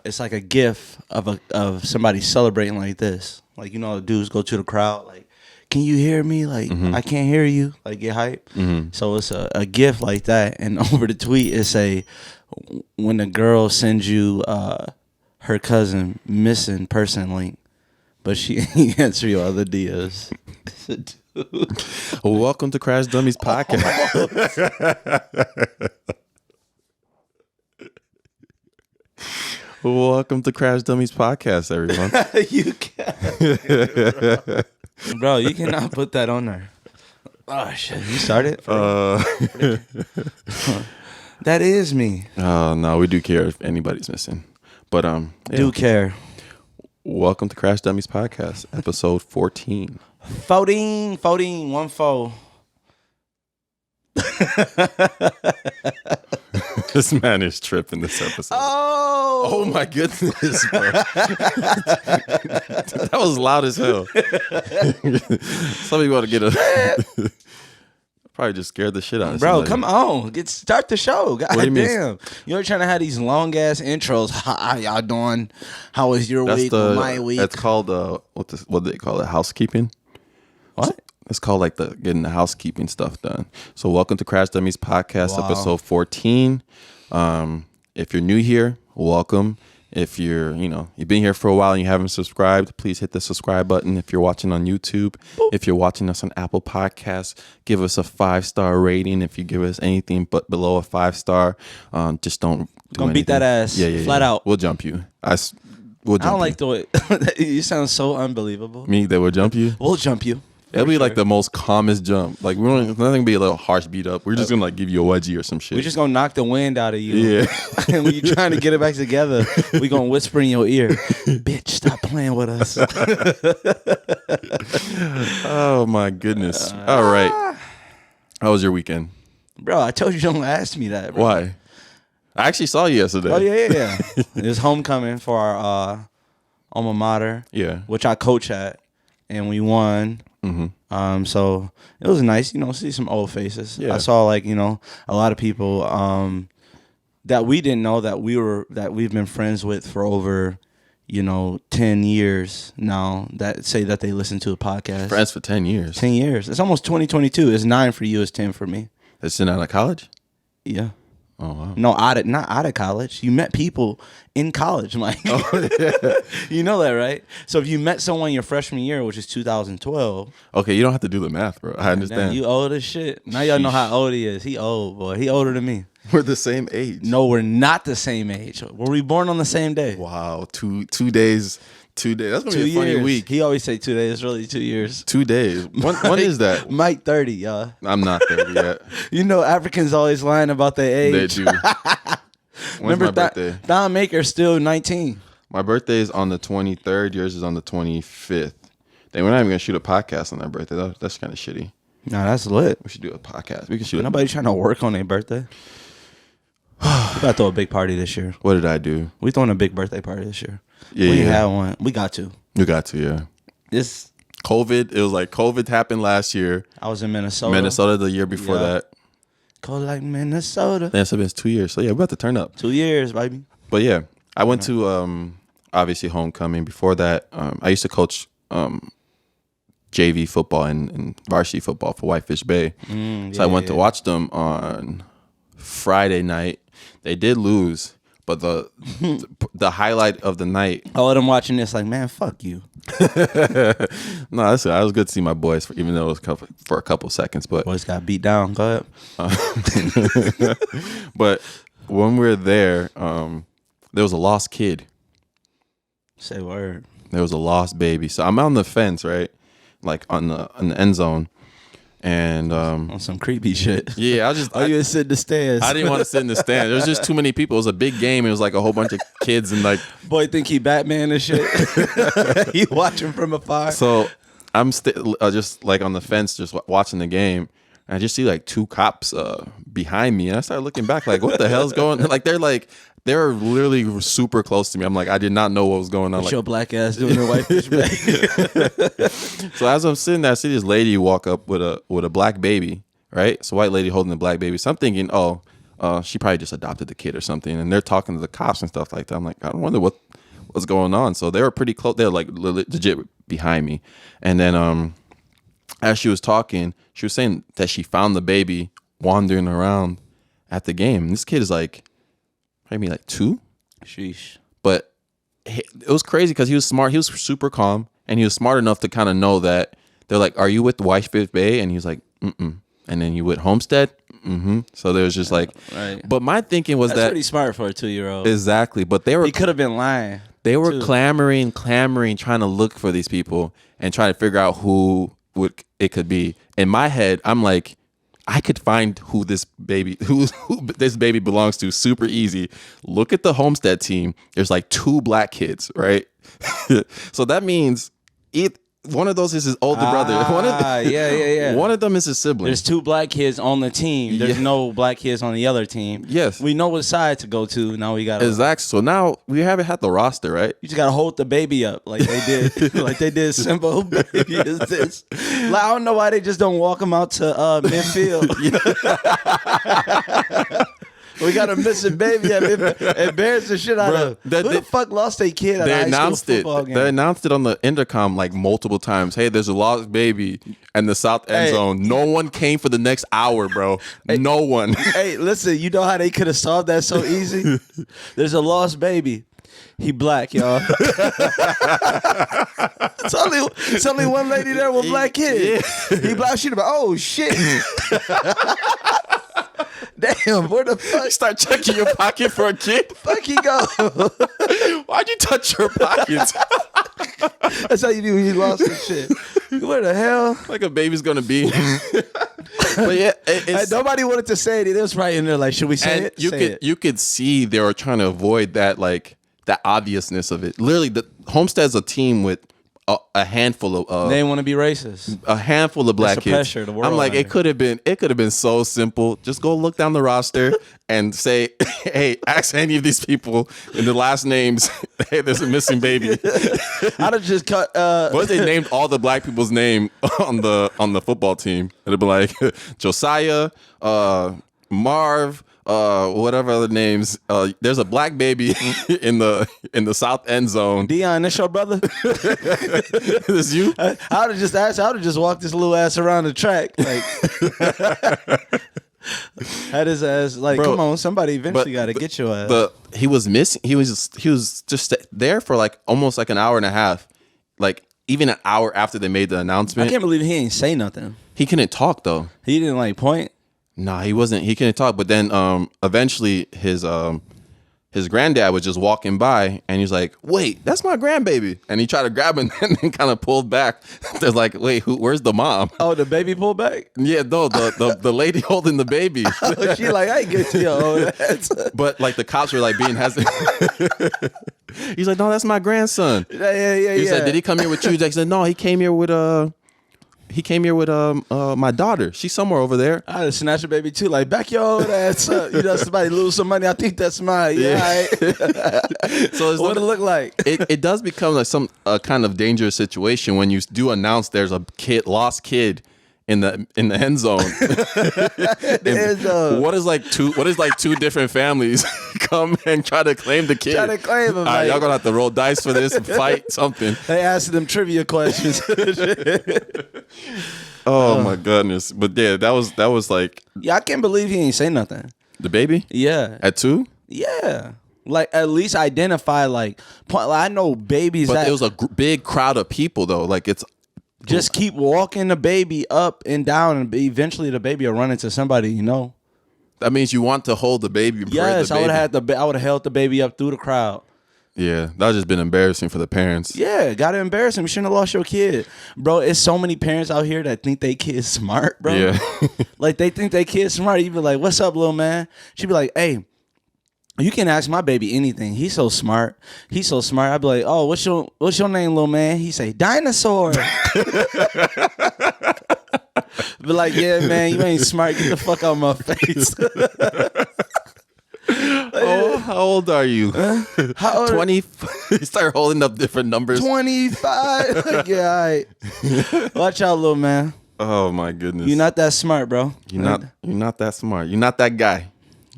it's like a gif of somebody celebrating like this. Like, you know, the dudes go to the crowd like, can you hear me? Like, I can't hear you. Like, get hype. So it's a gif like that. And over the tweet, it say, when a girl sends you her cousin missing person link, but she ain't answer your other DMs. Well, welcome to Crash Dummies podcast. Welcome to Crash Dummies podcast, everyone. You can't. Bro, you cannot put that on there. Oh, shit. You started? That is me. No, we do care if anybody's missing. But Do care. Welcome to Crash Dummies podcast, episode 14. 14, 1-4. This man is tripping this episode. Oh my goodness, bro. That was loud as hell. Somebody want to get a... Probably just scared the shit out of Bro, somebody. come on. Start the show. God What do you mean? damn. You're trying to have these long ass intros. How y'all doing? How was your week? My week? That's called what do they call it? Housekeeping. What? It's called like getting the housekeeping stuff done. So welcome to Crash Dummies podcast, Wow. episode 14. If you're new here, welcome. If you've been here for a while and you haven't subscribed, please hit the subscribe button. If you're watching on YouTube, if you're watching us on Apple Podcasts, give us a 5-star rating. If you give us anything but below a 5-star, just don't Gonna beat that ass. Flat out. We'll jump you. I don't like the way you sound so unbelievable. Me, they will jump you. We'll jump you. It'll be like the most calmest jump. Like we don't nothing be a little harsh beat up. We're just gonna like give you a wedgie or some shit. We're just gonna knock the wind out of you. Yeah. And when you're trying to get it back together, we gonna whisper in your ear, bitch, stop playing with us. Oh my goodness. All right. How was your weekend? Bro, I told you don't ask me that, bro. Why? I actually saw you yesterday. Oh yeah. It was homecoming for our alma mater. Yeah. Which I coach at, and we won. So it was nice, see some old faces. Yeah. I saw a lot of people that we didn't know that we've been friends with for over 10 years now, that say that they listen to a podcast. Friends for 10 years. 10 years. It's almost 2022. It's 9 for you. It's 10 for me. That's out of college? Yeah. Oh wow. No, not out of college. You met people in college, Mike. Oh, yeah. You know that, right? So if you met someone your freshman year, which is 2012. Okay, you don't have to do the math, bro. I understand. Damn, you old as shit. Now y'all know how old he is. He old, boy. He older than me. We're the same age. No, we're not the same age. Were we born on the same day? Wow. Two days. 2 days. That's gonna 2 be a funny years. week. He always say 2 days. It's really 2 years. 2 days. When is that? Mike 30, y'all. I'm not 30 yet. Africans always lying about their age. They do. When's my birthday? Don Maker's still 19. My birthday is on the 23rd. Yours is on the 25th. Then we're not even gonna shoot a podcast on that birthday. That's kind of shitty. No, that's lit. We should do a podcast. We can shoot. Nobody trying to work on their birthday. We gotta throw a big party this year. What did I do? We throwing a big birthday party this year. Yeah, we yeah. had one. We got to. You got to, yeah. This. COVID. It was like COVID happened last year. I was in Minnesota. Minnesota the year before that. Cold like Minnesota. Then it's been 2 years. So yeah, we're about to turn up. 2 years, baby. But yeah, I went to obviously homecoming. Before that, I used to coach JV football and varsity football for Whitefish Bay. So I went to watch them on Friday night. They did lose, but the highlight of the night. All of them watching this like, man, fuck you. No, I was good to see my boys, even though it was for a couple seconds. But Boys got beat down. Go ahead. But when we were there was a lost kid. Say word. There was a lost baby. So I'm on the fence, right? Like on the end zone. And On some creepy shit. yeah, You just sit in the stands. I didn't want to sit in the stand. There was just too many people. It was a big game. It was like a whole bunch of kids and like Boy think he Batman and shit. You watching from afar. so I'm just like on the fence just watching the game. And I just see like two cops behind me, and I started looking back like, what the hell's going on? They're literally super close to me. I'm like, I did not know what was going on. What's your black ass doing in Whitefish Bay? So as I'm sitting there, I see this lady walk up with a black baby, right? So white lady holding the black baby. So I'm thinking, oh, she probably just adopted the kid or something, and they're talking to the cops and stuff like that. I'm like, I wonder what's going on. So they were pretty close. They were like legit behind me, and then as she was talking, she was saying that she found the baby wandering around at the game. And this kid is like maybe like 2. Sheesh. But it was crazy because he was smart. He was super calm, and he was smart enough to kind of know that they're like, "Are you with Whitefish Bay?" And he was like, "Mm-mm." And then you with Homestead? Mm-hmm. So there was just like, right. But my thinking was That's pretty smart for a 2-year-old. Exactly. But he could have been lying. They were clamoring, trying to look for these people and trying to figure out who it could be. In my head, I'm like, I could find who this baby belongs to super easy. Look at the Homestead team. There's like 2 black kids, right? So that means one of those is his older brother. Yeah. One of them is his sibling. There's 2 black kids on the team. There's no black kids on the other team. Yes. We know what side to go to. Now we got exactly. So now we haven't had the roster, right? You just gotta hold the baby up like they did, like they did. Simple baby is this. Like, I don't know why they just don't walk him out to midfield. We got a missing baby. Embarrass the shit out of who the fuck lost their kid at a high school football game? They announced it on the intercom like multiple times. Hey, there's a lost baby in the south end zone. No one came for the next hour, bro. No one. Hey, listen, you know how they could have solved that so easy? There's a lost baby. He black, y'all. It's only one lady there with black kid. Yeah. He black. She like, oh shit. Damn, where the fuck? Start checking your pocket for a kid? Fuck he go? Why'd you touch your pockets? That's how you do when you lost some shit. Where the hell? Like a baby's gonna be. But yeah, nobody wanted to say it. It was right in there. Like, should we say it? You could see they were trying to avoid that, like that obviousness of it. Literally, the Homestead's a team with a handful of they didn't want to be racist. A handful of black kids. Pressure, the world I'm like, it could have been so simple. Just go look down the roster and say, hey, ask any of these people in the last names. Hey, there's a missing baby. I'd have just cut. What if they named all the black people's name on the football team? It'd be like Josiah, Marv. Whatever other names. There's a black baby in the south end zone. Dion, that's your brother? This you? I would have just asked. I would have just walked this little ass around the track. Like, had his ass like, bro, come on, somebody eventually got to get your ass. He was missing. He was just there for like almost like an hour and a half. Like even an hour after they made the announcement. I can't believe he ain't say nothing. He couldn't talk though. He didn't like point. Nah, he wasn't. He couldn't talk. But then eventually his granddad was just walking by and he's like, wait, that's my grandbaby. And he tried to grab him and then kind of pulled back. They're like, wait, where's the mom? Oh, the baby pulled back? Yeah, no, the lady holding the baby. Oh, she like, I ain't good to your But like the cops were like being hesitant. He's like, no, that's my grandson. Yeah. He said, did he come here with you? He said, no, he came here with my daughter. She's somewhere over there. I'd have snatched a baby too. Like, back your old ass up. You know, somebody lose some money. I think that's mine. Yeah. Right. So what it look like? It does become like some kind of dangerous situation when you do announce there's a lost kid in the end zone. What is like two different families come and try to claim the kid? Try to claim him. Right, y'all gonna have to roll dice for this and fight something. They asked them trivia questions. Oh my goodness! But yeah, that was like. Yeah, I can't believe he ain't say nothing. The baby? Yeah. At 2? Yeah. Like, at least identify, like I know babies. But it was a big crowd of people though. Like it's. Just keep walking the baby up and down, and eventually the baby will run into somebody, you know. That means you want to hold the baby. Yes, I would have held the baby up through the crowd. Yeah, that would just been embarrassing for the parents. Yeah, gotta embarrass him. You shouldn't have lost your kid, bro. It's so many parents out here that think they kid's smart, bro. Yeah, like they think they kid's smart. You be like, "What's up, little man?" She be like, "Hey, you can ask my baby anything. He's so smart. He's so smart." I'd be like, "Oh, what's your name, little man?" He say, "Dinosaur." Be like, "Yeah, man, you ain't smart. Get the fuck out of my face." Oh, how old are you? How old? 20. You start holding up different numbers. 25. Like, yeah, all right. Watch out, little man. Oh my goodness. You're not that smart, bro. You're not that smart. You're not that guy.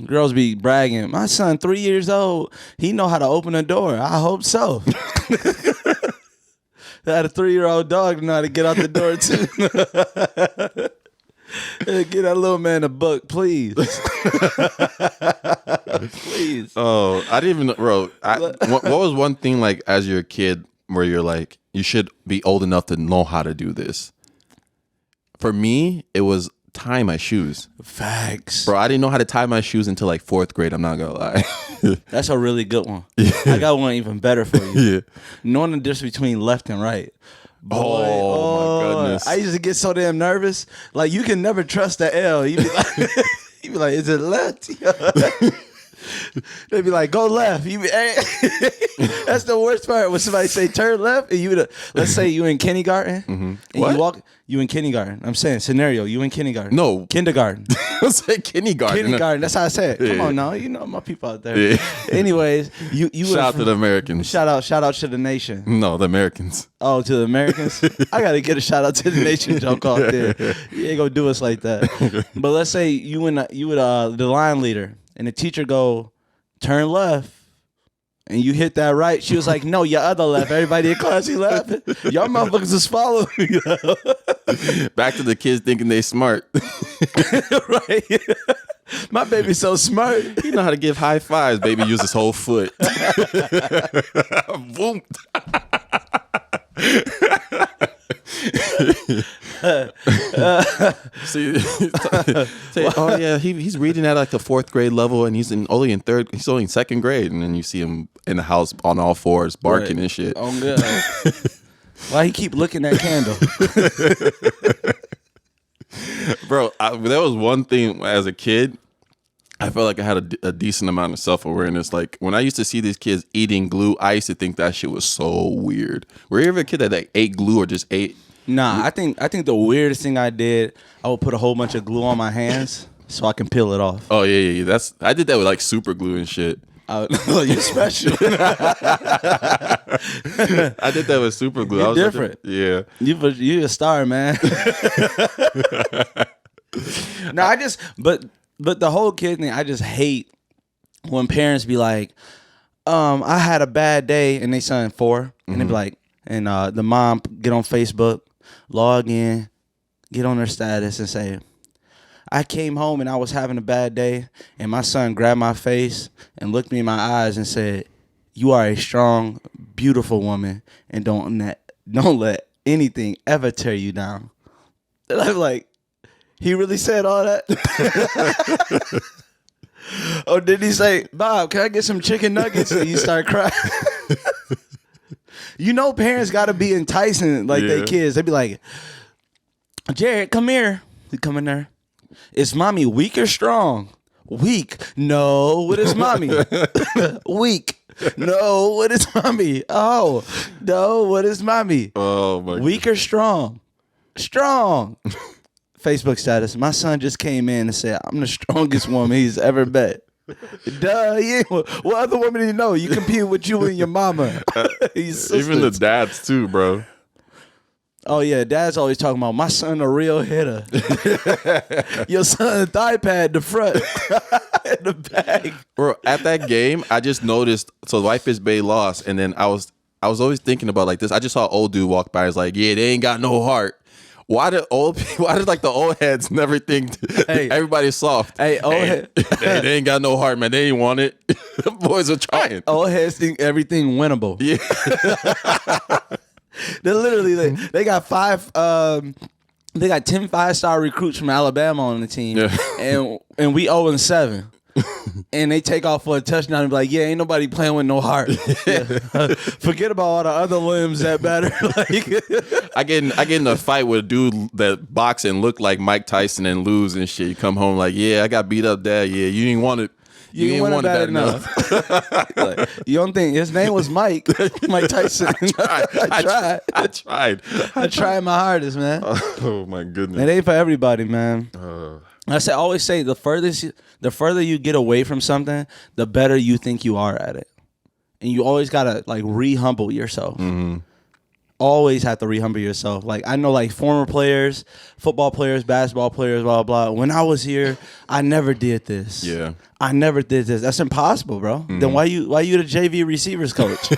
Girls be bragging. My son 3 years old. He know how to open a door. I hope so. I had a 3-year-old dog know how to get out the door too. Get that little man a book, please. Please. Oh, I didn't even, bro. What was one thing like as you're a kid where you're like, you should be old enough to know how to do this? For me, it was tie my shoes. Facts. Bro, I didn't know how to tie my shoes until like 4th grade. I'm not gonna lie. That's a really good one. I got one even better for you. Yeah. Knowing the difference between left and right. Boy, my goodness. I used to get so damn nervous. Like, you can never trust the L. You be like, you be like, is it left? They'd be like, go left. You be, hey. That's the worst part. When somebody say turn left, and let's say you in kindergarten, and What? you in kindergarten. I'm saying scenario. You in kindergarten. No. Kindergarten. I said kindergarten. Kindergarten. That's how I said it. Come on now. You know my people out there. Yeah. Anyways, you Shout out to the Americans. Shout out to the nation. No, the Americans. Oh, to the Americans? I gotta get a shout out to the nation joke off there. You ain't gonna do us like that. But let's say you with the line leader, and the teacher go, turn left, and you hit that right. She was like, no, your other left. Everybody in class, you laughing. Y'all motherfuckers just follow me. Back to the kids thinking they smart. Right. My baby's so smart. You know how to give high fives. Baby use his whole foot. Boom. Say, oh yeah, he's reading at like the 4th grade level, and he's only in 2nd grade, and then you see him in the house on all fours barking and shit. Oh god. Why he keep looking at candle? Bro, there was one thing as a kid. I felt like I had a decent amount of self-awareness. Like, when I used to see these kids eating glue, I used to think that shit was so weird. Were you ever a kid that like ate glue or just ate? Nah, I think the weirdest thing I did, I would put a whole bunch of glue on my hands so I can peel it off. Oh yeah. I did that with like super glue and shit. You're special. I did that with super glue. You're I was different. Yeah. You a star, man. No, but the whole kid thing, I just hate when parents be like, I had a bad day, and they son 4, and they be like, and the mom get on Facebook, log in, get on their status, and say, I came home and I was having a bad day, and my son grabbed my face and looked me in my eyes and said, you are a strong, beautiful woman, and don't let anything ever tear you down. And I'm like, he really said all that? Or did he say, Bob, can I get some chicken nuggets? And you start crying. You know, parents got to be enticing like their kids. They be like, Jared, come here. We come in there. Is mommy weak or strong? Weak. No, what is mommy? Weak. No, what is mommy? Oh, no, what is mommy? Oh my. Weak or strong? Strong. Facebook status. My son just came in and said, I'm the strongest woman he's ever met. Duh, yeah. What other woman do you know? You compete with you and your mama. Even the dads too, bro. Oh yeah, dad's always talking about my son a real hitter. Your son a thigh pad, the front, in the back. Bro, at that game, I just noticed. So Whitefish Bay lost, and then I was always thinking about like this. I just saw an old dude walk by. I was like, yeah, they ain't got no heart. Why did like the old heads never think everybody's soft? Hey, old head. They ain't got no heart, man. They ain't want it. The boys are trying. Old heads think everything winnable. Yeah. They literally they got 10 5-star recruits from Alabama on the team, and we 0-7. And they take off for a touchdown and be like, yeah, ain't nobody playing with no heart. Forget about all the other limbs that matter. Like, I get in a fight with a dude that box and look like Mike Tyson and lose and shit. You come home like, yeah, I got beat up, Dad. Yeah, you didn't want it. You didn't want it bad enough. Like, you don't think his name was Mike Tyson? I tried my hardest, man. Oh my goodness. It ain't for everybody, man. I always say the further you get away from something, the better you think you are at it, and you always gotta like re-humble yourself. Mm-hmm. always have to re-humble yourself. Like I know like former players, football players, basketball players, blah, blah. When I was here, I never did this. Yeah. I never did this. That's impossible, bro. Then why you the JV receivers coach?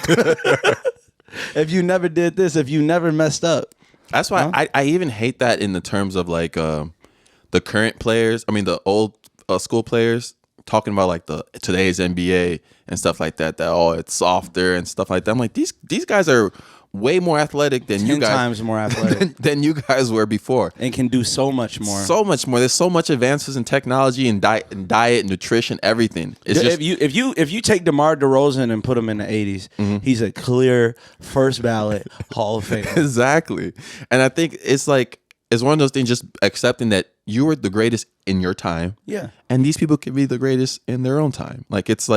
If you never did this, if you never messed up. That's why I even hate that in the terms of like the current players. I mean, the old school players talking about like the today's NBA and stuff like that. That it's softer and stuff like that. I'm like these guys are way more athletic than you guys. 10 times more athletic than you guys were before, and can do so much more. So much more. There's so much advances in technology and diet, nutrition, everything. It's just if you take DeMar DeRozan and put him in the 80s, he's a clear first ballot Hall of Fame. Exactly. And I think it's like it's one of those things, just accepting that you were the greatest in your time. Yeah. And these people can be the greatest in their own time. Like it's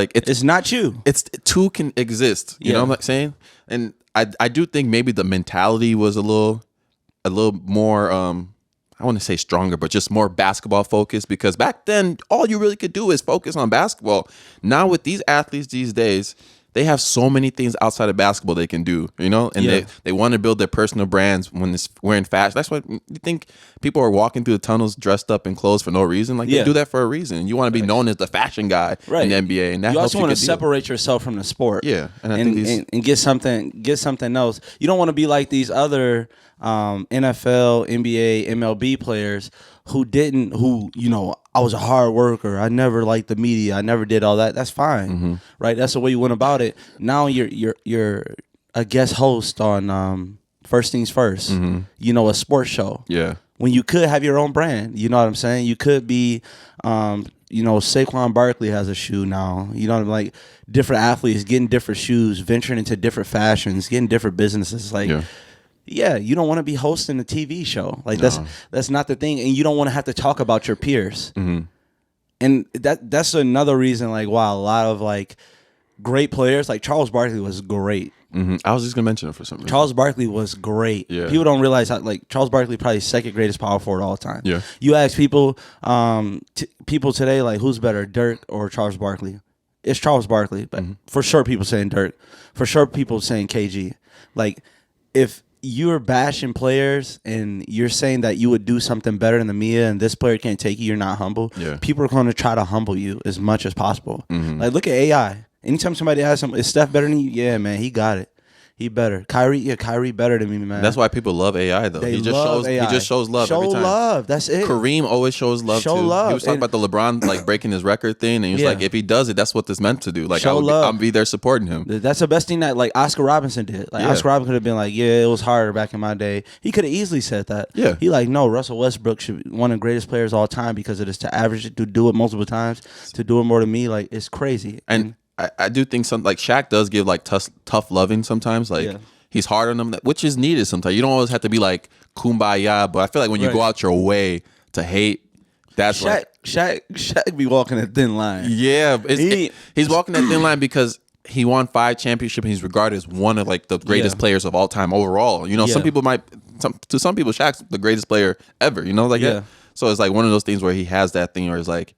not you. It's two can exist. You know what I'm saying? And I do think maybe the mentality was a little more I want to say stronger, but just more basketball focused, because back then all you really could do is focus on basketball. Now with these athletes these days, they have so many things outside of basketball they can do, you know? And they want to build their personal brands when it's wearing fashion. That's why you think people are walking through the tunnels dressed up in clothes for no reason. Like they do that for a reason. You want to be known as the fashion guy in the NBA, and that you helps also want to separate yourself from the sport. Yeah, and get something else. You don't want to be like these other NFL, NBA, MLB players who I was a hard worker. I never liked the media. I never did all that. That's fine, right? That's the way you went about it. Now you're a guest host on First Things First. A sports show. Yeah. When you could have your own brand, you know what I'm saying? You could be, Saquon Barkley has a shoe now. You know what I mean? Like different athletes getting different shoes, venturing into different fashions, getting different businesses. Like. Yeah, you don't want to be hosting a TV show. Like that's not the thing, and you don't want to have to talk about your peers. And that's another reason, like, why a lot of like great players, like Charles Barkley was great. I was just gonna mention it for some reason. Charles Barkley was great. Yeah. People don't realize how like Charles Barkley probably second greatest power forward of all time. Yeah. You ask people, people today, like who's better, Dirk or Charles Barkley? It's Charles Barkley, but for sure people saying Dirk. For sure people saying KG. Like if you're bashing players and you're saying that you would do something better than the media and this player can't take you, you're not humble. Yeah. People are going to try to humble you as much as possible. Like, look at AI. Anytime somebody asks him, is Steph better than you? Yeah, man, he got it. He better. Kyrie better than me, man. That's why people love AI though. He just shows love every time. Show love. That's it. Kareem always shows love too. Love. He was talking about the LeBron like breaking his record thing, and he was like, if he does it, that's what this meant to do. Like I'll be there supporting him. That's the best thing that like Oscar Robinson did. Like Oscar Robinson could have been like, yeah, it was harder back in my day. He could have easily said that. Yeah. He like, no, Russell Westbrook should be one of the greatest players of all time because it is to average it, to do it multiple times, to do it more than me. Like it's crazy. And I do think something like Shaq does give like tough loving sometimes. Like he's hard on them, which is needed sometimes. You don't always have to be like kumbaya, but I feel like when you go out your way to hate, that's Shaq be walking a thin line. Yeah, he's walking that thin line because he won 5 championships and he's regarded as one of like the greatest players of all time overall. You know, some people to some people Shaq's the greatest player ever. You know, like so it's like one of those things where he has that thing where it's like,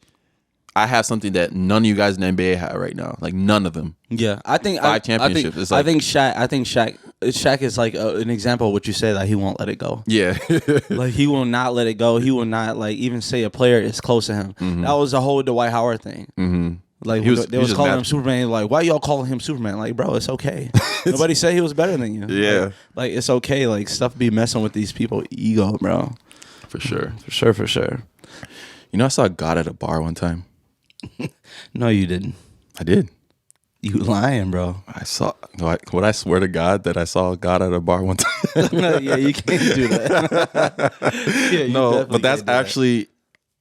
I have something that none of you guys in the NBA have right now. Like none of them. Yeah, I think 5 championships. I think Shaq is like an example of what you say. Like he won't let it go. Yeah, like he will not let it go. He will not like even say a player is close to him. That was the whole Dwight Howard thing. Like they was calling him Superman. Like why y'all calling him Superman? Like bro, it's okay. Nobody said he was better than you. Yeah, like it's okay. Like stuff be messing with these people ego, bro. For sure. You know, I saw God at a bar one time. No, you didn't. I did. You lying, bro. I saw. Would I swear to God that I saw God at a bar one time? Yeah, you can't do that. No, but that's actually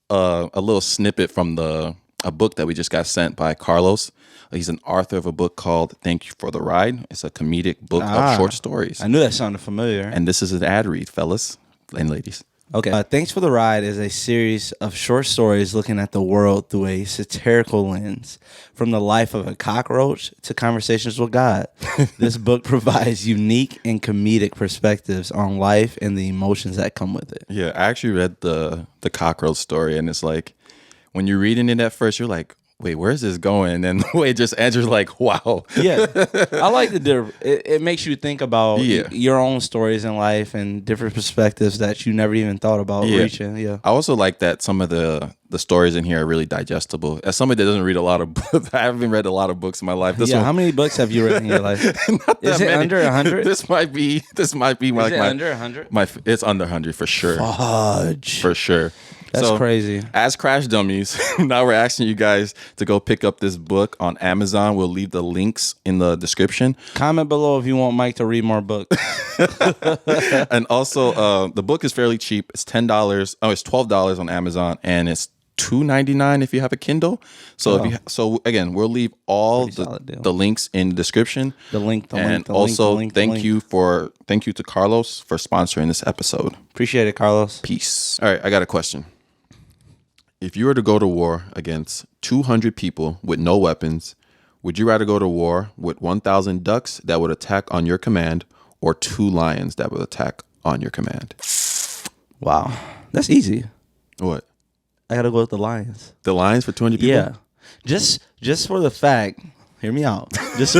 a little snippet from a book that we just got sent by Carlos. He's an author of a book called "Thank You for the Ride." It's a comedic book of short stories. I knew that sounded familiar. And this is an ad read, fellas and ladies. Okay. Thanks for the Ride is a series of short stories looking at the world through a satirical lens, from the life of a cockroach to conversations with God. This book provides unique and comedic perspectives on life and the emotions that come with it. Yeah, I actually read the cockroach story, and it's like when you're reading it at first, you're like, wait, where's this going? And the way it just answers like, wow. Yeah, I like it makes you think about Yeah. your own stories in life and different perspectives that you never even thought about reaching. Yeah, I also like that some of the stories in here are really digestible. As somebody that doesn't read a lot of books, I haven't read a lot of books in my life. This one, how many books have you read in your life? Is it under 100? This might be my, Is it under 100? It's under 100 for sure. Fudge. For sure. That's crazy. As Crash Dummies, now we're asking you guys to go pick up this book on Amazon. We'll leave the links in the description. Comment below if you want Mike to read more books. And also, the book is fairly cheap. It's $10. Oh, it's $12 on Amazon, and it's $2.99 if you have a Kindle. So again, we'll leave all the links in the description. Thank you to Carlos for sponsoring this episode. Appreciate it, Carlos. Peace. All right, I got a question. If you were to go to war against 200 people with no weapons, would you rather go to war with 1,000 ducks that would attack on your command, or 2 lions that would attack on your command? Wow, that's easy. What? I gotta go with the lions. The lions for 200 people? Yeah, just for the fact. Hear me out. Just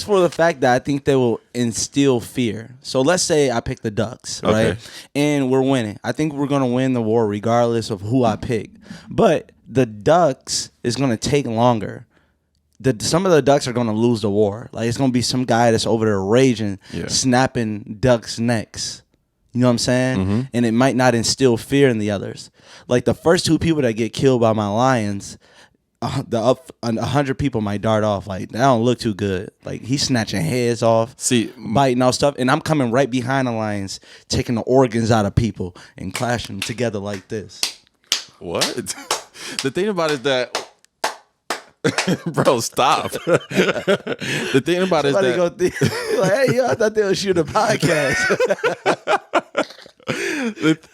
for the fact that I think they will instill fear. So let's say I pick the ducks, right? And we're winning. I think we're gonna win the war regardless of who I pick. But the ducks is gonna take longer. Some of the ducks are gonna lose the war. Like, it's gonna be some guy that's over there raging, snapping ducks' necks. You know what I'm saying? Mm-hmm. And it might not instill fear in the others. Like, the first 2 people that get killed by my lions, 100 people might dart off. Like, that don't look too good. Like, he's snatching heads off, biting off stuff, and I'm coming right behind the lions, taking the organs out of people and clashing them together like this. What? The thing about it is that, bro, stop. The thing about it is that, like, hey, yo, I thought they would shoot a podcast.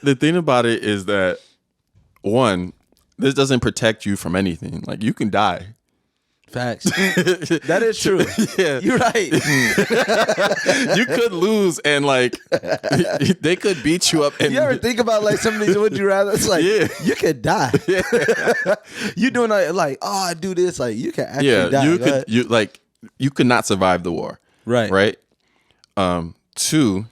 The thing about it is that, one, this doesn't protect you from anything. Like, you can die. Facts. That is true. Yeah, you're right. You could lose, and like, they could beat you up. And you ever think about like some of these would you rather? It's like, you could die. You doing like, oh, I do this. Like, you can actually die. You could not survive the war. Right. 2.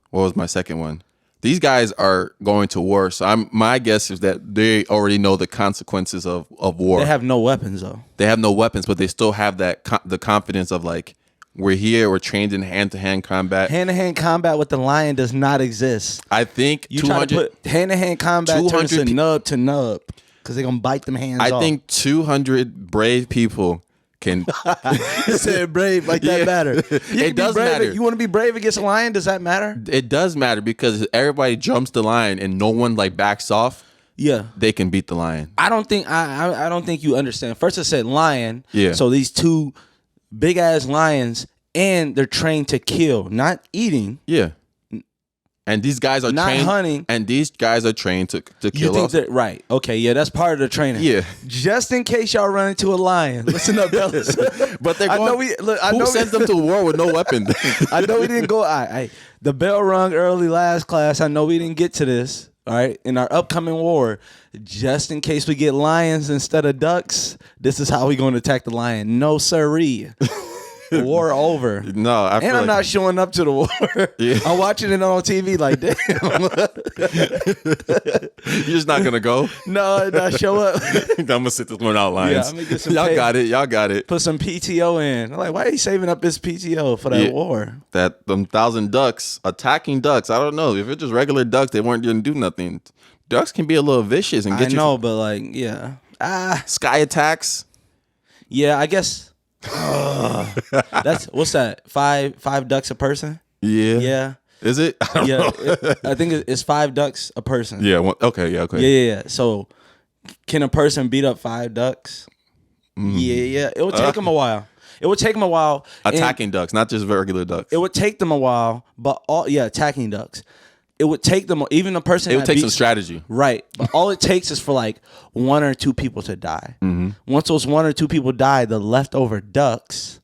What was my second one? These guys are going to war, so my guess is that they already know the consequences of war. They have no weapons, though. They have no weapons, but they still have the confidence of, like, we're here, we're trained in hand-to-hand combat. Hand-to-hand combat with the lion does not exist. I think you try to put hand-to-hand combat turns to nub to nub, because they're going to bite them hands off. I think 200 brave people can said brave like that matter. It does matter. You want to be brave against a lion? Does that matter? It does matter, because everybody jumps the lion and no one like backs off. Yeah, they can beat the lion. I don't think you understand. First, I said lion. Yeah. So these 2 big ass lions, and they're trained to kill, not eating. Yeah. And these guys are not trained, hunting. And these guys are trained to kill. You think that, right? Okay, yeah, that's part of the training. Yeah. Just in case y'all run into a lion, listen up, fellas. But they're going. Who sends them to war with no weapon? I know we didn't go. The bell rung early last class. I know we didn't get to this. All right, in our upcoming war, just in case we get lions instead of ducks, this is how we going to attack the lion. No siree. War over. No, I'm not showing up to the war. Yeah. I'm watching it on TV. Like, damn. You're just not gonna go? No, not show up. I'm gonna sit this one out, Lions. Yeah, Y'all got it. Put some PTO in. I'm like, why are you saving up this PTO for that war? Them 1,000 ducks attacking ducks. I don't know if it's just regular ducks. They weren't gonna do nothing. Ducks can be a little vicious and get you. I know, but like, yeah. Sky attacks. Yeah, I guess. That's what's that? Five ducks a person? Yeah. Is it? I think it's 5 ducks a person. Yeah. Okay. Yeah. So, can a person beat up 5 ducks? Yeah. It would take them a while. It would take them a while. Attacking ducks, not just regular ducks. It would take them a while, but attacking ducks. It would take them, even a person. It would take some strategy, right? But all it takes is for like 1 or 2 people to die. Mm-hmm. Once those 1 or 2 people die, the leftover ducks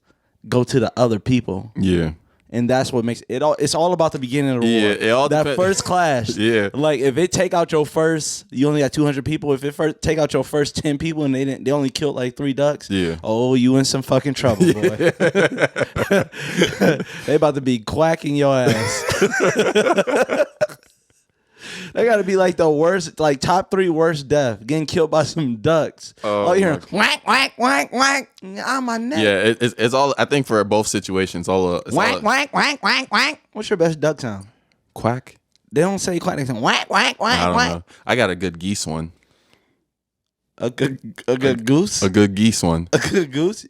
go to the other people. Yeah. And that's what makes it all. It's all about the beginning of the war. It all that first clash. Yeah. Like if it take out your first, you only got 200 people. If it first take out your first 10 people and they only killed like 3 ducks. Yeah. Oh, you in some fucking trouble, boy. They about to be quacking your ass. They got to be like the worst, like top 3 worst death. Getting killed by some ducks. Oh, you hear whack, whack, whack, whack on my neck. Yeah, it's all. I think for both situations, whack, whack, whack, whack, whack. What's your best duck sound? Quack. They don't say quack. They say whack, whack, whack, I don't whack. know. I got a good geese one. A good goose. A good geese one. A good goose.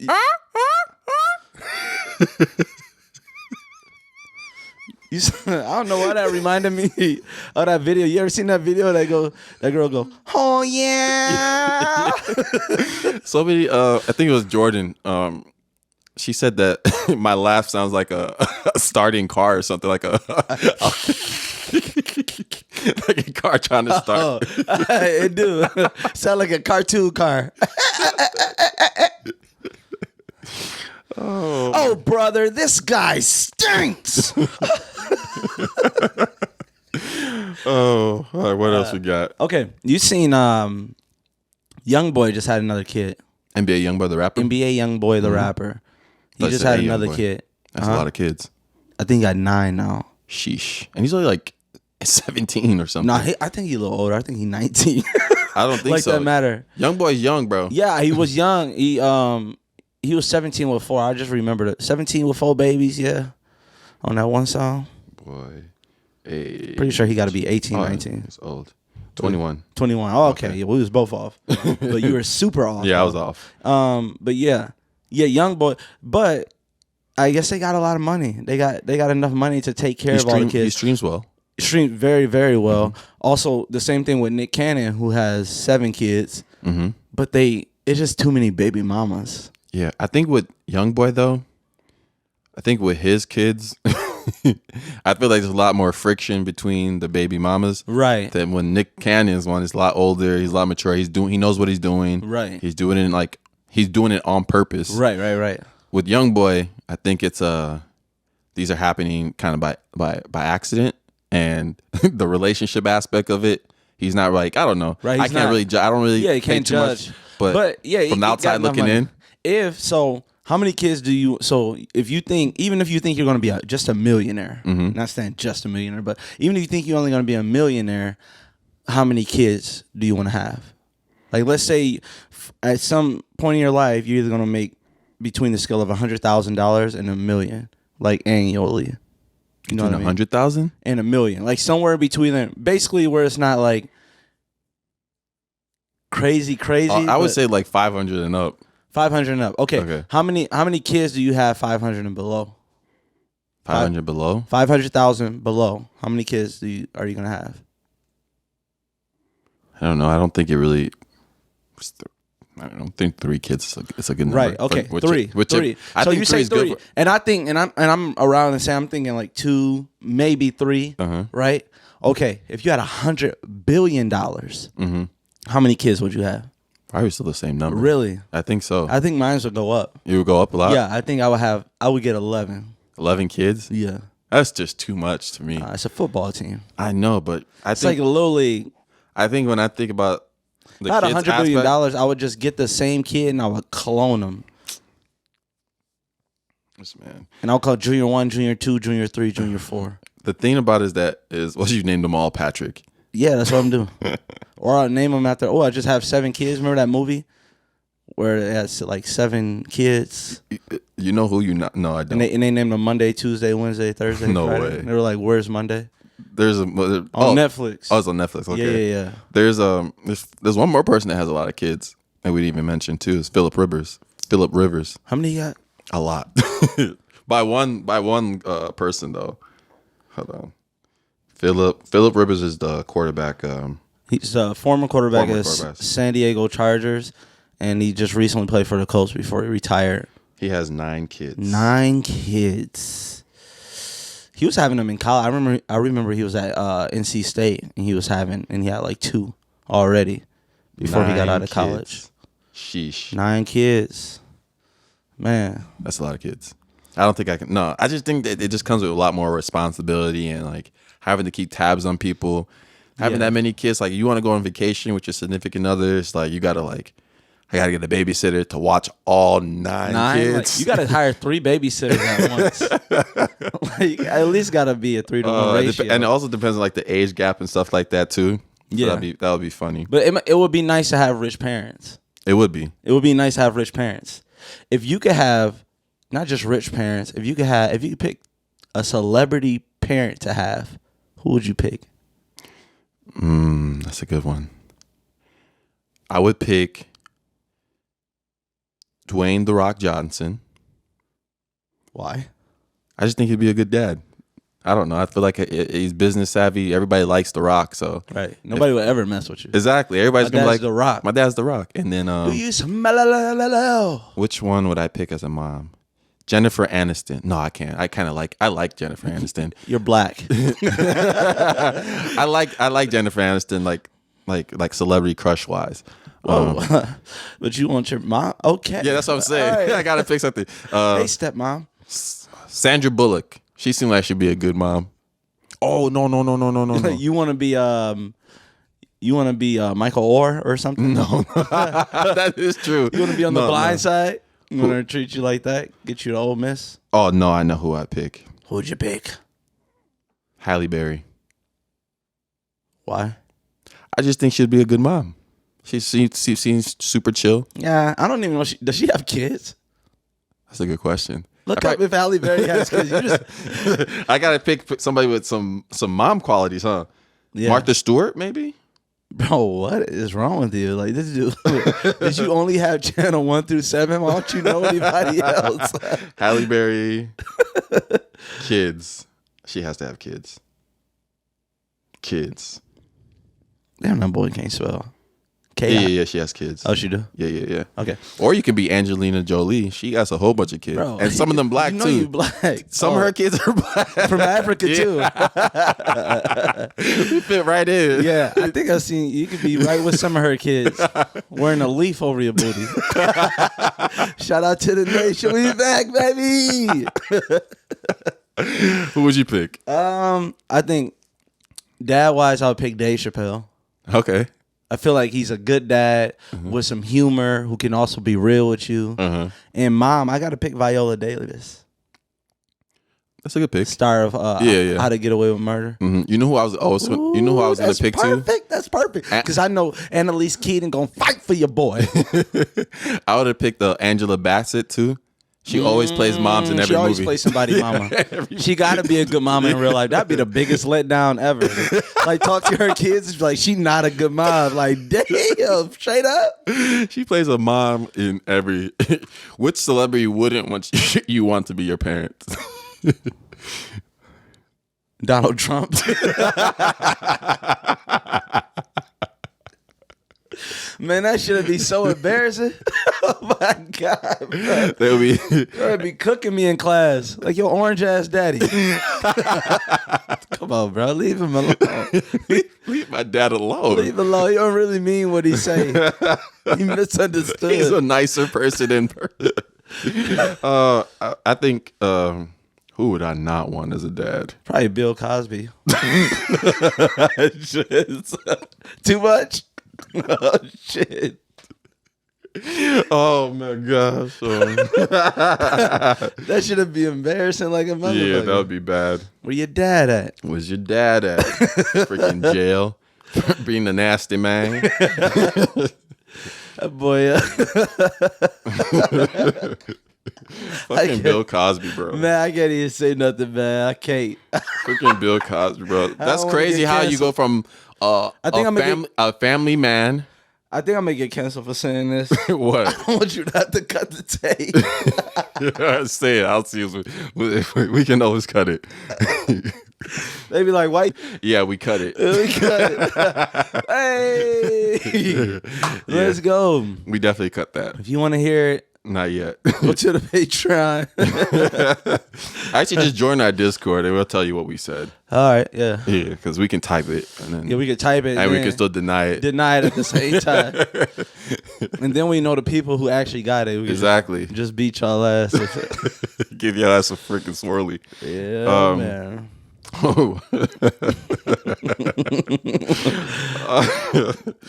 I don't know why that reminded me of that video. You ever seen that video? That girl go, oh yeah. So many. I think it was Jordan. She said that my laugh sounds like a starting car or something, like a like a car trying to start. It do sound like a cartoon car. Oh, brother, this guy stinks. All right, what else we got? Okay, you seen Youngboy just had another kid. NBA Youngboy the rapper? NBA Youngboy the rapper. He just had another kid. That's a lot of kids. I think he got 9 now. Sheesh. And he's only like 17 or something. No, I think he's a little older. I think he's 19. I don't think like so. That matter. Youngboy's young, bro. Yeah, he was young. He was 17 with 4. I just remembered it. 17 with 4 babies, yeah. On that one song. Boy. Pretty sure he got to be 18, 19. He's old. 21. 21. Oh, okay. Yeah, we was both off. But you were super off. Yeah, I was off. But yeah. Yeah, Youngboy. But I guess they got a lot of money. They got enough money to take care of all the kids. He streams well. Streamed very, very well. Mm-hmm. Also, the same thing with Nick Cannon, who has 7 kids. Mm-hmm. But it's just too many baby mamas. Yeah, I think with Youngboy though, I think with his kids, I feel like there's a lot more friction between the baby mamas. Right. Than when Nick Cannon's one is a lot older, he's a lot mature, he knows what he's doing. Right. He's doing it on purpose. Right. With Youngboy, I think it's these are happening kind of by accident, and the relationship aspect of it, he's not like, I don't know. Right. I can't really I don't really you can't judge. Much, but yeah, from the outside looking in. How many kids do you? So if you think, even if you think you're going to be just a millionaire, not saying just a millionaire, but even if you think you're only going to be a millionaire, how many kids do you want to have? Like, let's say at some point in your life, you're either going to make between the scale of $100,000 and $1 million, like annually. You know what I mean? 100,000 and $1 million, like somewhere between them, basically where it's not like crazy. I would say like 500 and up. 500 and up. Okay. How many kids do you have 500 and below? 500 below? 500,000 below. How many kids are you going to have? I don't know. I don't think it really. I don't think 3 kids is a good number. Right. Okay. Three. So you say 3, and I think, and I'm around the same. I'm thinking like 2, maybe 3. Right. Okay. If you had $100 billion, how many kids would you have? Probably still the same number. Really? I think so. I think mine would go up. You would go up a lot? Yeah, I think I would get 11. 11 kids? Yeah. That's just too much to me. It's a football team. I know, but it's like a little league. I think when I think about the kids, $100 billion, I would just get the same kid and I would clone them. Yes, man. And I'll call Junior 1, Junior 2, Junior 3, Junior 4. The thing about it is you named them all Patrick. Yeah, that's what I'm doing. Or I'll name them after. I just have 7 kids. Remember that movie where it has like 7 kids? You know who you not? No, I don't. And they named them Monday, Tuesday, Wednesday, Thursday. No Friday. way. And they were like, "Where's Monday?" There's on Netflix. Oh, it's on Netflix. Okay. Yeah. There's one more person that has a lot of kids that we didn't even mention too. Is Philip Rivers. How many you got? A lot. by one person though. Hold on. Philip Rivers is the quarterback. He's a former quarterback of San Diego Chargers, and he just recently played for the Colts before he retired. He has 9 kids. 9 kids. He was having them in college. I remember he was at NC State, and he had like 2 already before he got out of college. Sheesh. 9 kids. Man. That's a lot of kids. I don't think I can. No, I just think that it just comes with a lot more responsibility and like having to keep tabs on people. Having that many kids, like you want to go on vacation with your significant others, like you gotta like, I gotta get a babysitter to watch all nine kids. Like, you gotta hire 3 babysitters at once. Like at least gotta be a 3-to-1 ratio. And it also depends on like the age gap and stuff like that too. So Yeah, that would be funny. But it would be nice to have rich parents. It would be. It would be nice to have rich parents. If you could have not just rich parents, if you could pick a celebrity parent to have, who would you pick? That's a good one. I would pick Dwayne "The Rock" Johnson. Why? I just think he'd be a good dad. I don't know. I feel like he's business savvy. Everybody likes The Rock, so right. Nobody would ever mess with you. Exactly. Everybody's gonna be like The Rock. My dad's The Rock. And then Do you smell? which one would I pick as a mom? Jennifer Aniston. No, I can't. I like Jennifer Aniston. You're black. I like Jennifer Aniston like celebrity crush wise. But you want your mom? Okay. Yeah, that's what I'm saying. Right. I gotta pick something. Hey, stepmom. Sandra Bullock. She seemed like she'd be a good mom. Oh no. You want to be Michael Orr or something? No, that is true. You want to be on the blind side? You want her to treat you like that? Get you to Ole Miss? Oh no, I know who I'd pick. Who'd you pick? Halle Berry. Why? I just think she'd be a good mom. She seems super chill. Yeah, I don't even know. Does she have kids? That's a good question. Look up if Halle Berry has kids. I gotta pick somebody with some mom qualities, huh? Yeah. Martha Stewart, maybe. Bro, what is wrong with you? Like this dude, did you only have channel 1 through 7? Why don't you know anybody else? Halle Berry, kids. She has to have kids. Kids. Damn, that boy can't spell. Yeah, she has kids. Oh, she do? Yeah. Okay. Or you could be Angelina Jolie. She has a whole bunch of kids. Bro, and some of them black, too. You black. Some of her kids are black. From Africa, too. We fit right in. Yeah, I think I've seen, you could be right with some of her kids wearing a leaf over your booty. Shout out to the nation. We back, baby. Who would you pick? I think dad-wise, I would pick Dave Chappelle. Okay. I feel like he's a good dad with some humor who can also be real with you. And mom, I got to pick Viola Davis. That's a good pick. Star of How to Get Away with Murder. You know who I was going to pick too? That's perfect. Because I know Annalise Keaton going to fight for your boy. I would have picked Angela Bassett too. She always plays moms in every movie. She always plays somebody mama. She got to be a good mama in real life. That'd be the biggest letdown ever. Like, talk to her kids. It's like, she not a good mom. Like, damn, straight up. She plays a mom in every... Which celebrity wouldn't want you want to be your parent? Donald Trump. Man, that should be so embarrassing. Oh my God, bro. They'll be cooking me in class like your orange ass daddy. Come on, bro, leave him alone. Leave my dad alone. Leave him alone. He don't really mean what he's saying. He misunderstood. He's a nicer person in person. I think who would I not want as a dad? Probably Bill Cosby. Too much. Oh shit. Oh my gosh. That should be embarrassing like a motherfucker. Yeah, that would be bad. Where your dad at? Where's your dad at? Freaking jail. Being a nasty man. That boy. Fucking Bill Cosby, bro. Man, I can't even say nothing, man. I can't. Freaking Bill Cosby, bro. That's crazy how you go from a family man. I think I'm going to get canceled for saying this. What? I want you not to cut the tape. Say it. I'll see if we can always cut it. They be like, white. Yeah, we cut it. We cut it. Hey. Let's go. We definitely cut that. If you want to hear it, not yet. go to the Patreon. Actually, just join our Discord and we'll tell you what we said. All right, yeah. Yeah, because we can type it. And then, we can type it. And we can still deny it. Deny it at the same time. And then we know the people who actually got it. We exactly. Just beat y'all ass. Give your ass a freaking swirly. Yeah, man. Oh.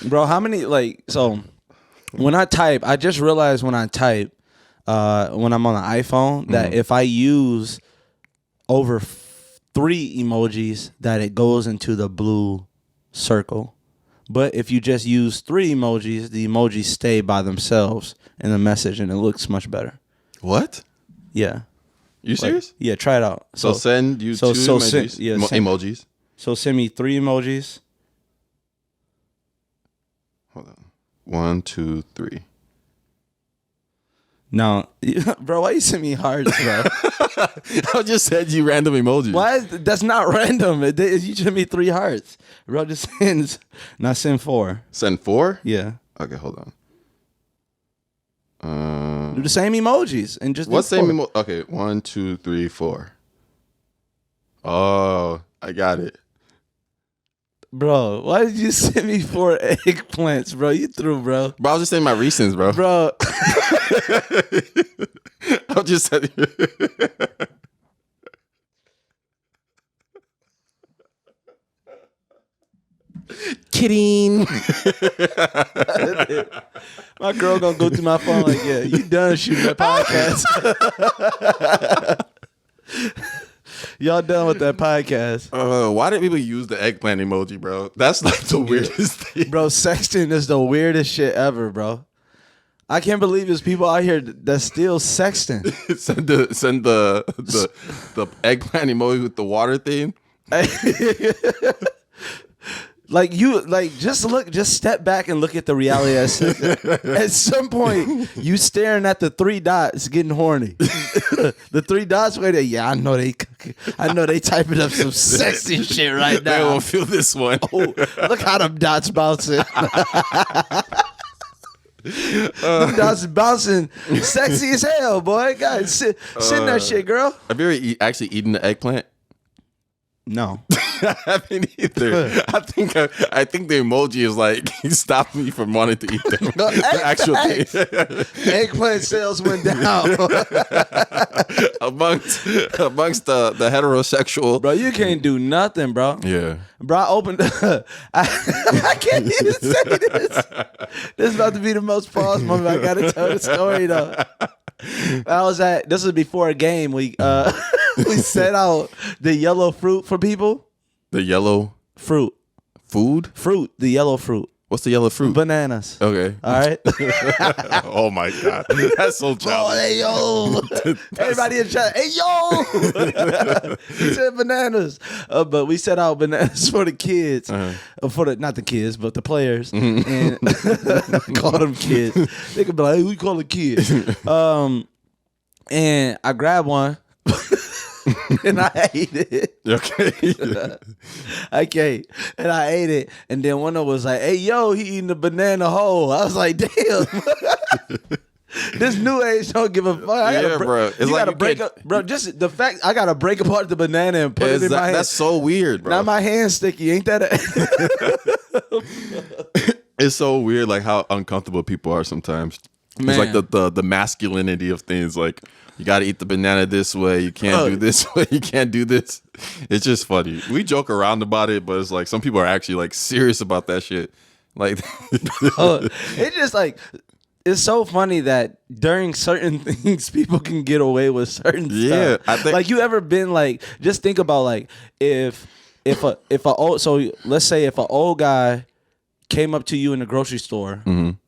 Bro, how many, so when I type, I just realized when I type, when I'm on an iPhone, that if I use over 3 emojis, that it goes into the blue circle. But if you just use 3 emojis, the emojis stay by themselves in the message, and it looks much better. What? Yeah. You serious? Yeah, try it out. So send you 2 emojis. Emojis. So send me 3 emojis. Hold on. 1, 2, 3. No, bro, why you send me hearts, bro? I just said you random emojis. Why? That's not random. You send me 3 hearts. Bro, just send. Now send 4. Send 4? Yeah. Okay, hold on. Do the same emojis and just. What same emoji? Okay, 1, 2, 3, 4. Oh, I got it. Bro, why did you send me 4 eggplants, bro? You threw, bro. Bro, I was just saying my recents, bro. Bro. I was just saying. Kidding. My girl gonna go through my phone like, yeah, you done shooting that podcast. Y'all done with that podcast. Why did people use the eggplant emoji, bro? That's like the weirdest thing. Bro, sexting is the weirdest shit ever, bro. I can't believe there's people out here that's still sexting. send the eggplant emoji with the water thing. Just step back and look at the reality. At some point, you staring at the 3 dots, getting horny. The 3 dots where I know they typing up some sexy shit right now. They won't feel this one. Oh, look how them dots bouncing. Them dots bouncing, sexy as hell, boy. God, send that shit, girl. Have you ever actually eaten the eggplant? No. I haven't either. I think the emoji is like stopping me from wanting to eat them. No, the actual thing. Eggplant sales went down. amongst the heterosexual. Bro, you can't do nothing, bro. Yeah. Bro, I opened I can't even say this. This is about to be the most pause moment. I gotta tell the story though. This was before a game. We set out the yellow fruit for people. The yellow fruit. Food? Fruit. The yellow fruit. What's the yellow fruit? Bananas. Okay. All right. Oh my God. That's so childish. Oh, hey, yo. Everybody in chat. Hey, yo. He said bananas. But we set out bananas for the kids. Not the kids, but the players. And call them kids. They could be like, hey, we call it kids. And I grabbed one. And I ate it. Okay. Okay. And I ate it. And then one of them was like, hey, yo, he eating the banana whole. I was like, damn. This new age don't give a fuck. Bro. It's like gotta break up. Bro, just the fact I gotta break apart the banana and put it in my hand. That's so weird, bro. Now my hand's sticky. Ain't that It's so weird, like how uncomfortable people are sometimes. Man. It's like the masculinity of things. Like, you got to eat the banana this way. You can't do this way. You can't do this. It's just funny. We joke around about it, but it's like some people are actually like serious about that shit. Like, it's just like, it's so funny that during certain things, people can get away with certain stuff. I think, like, you ever been like, just think about like, let's say if an old guy came up to you in the grocery store and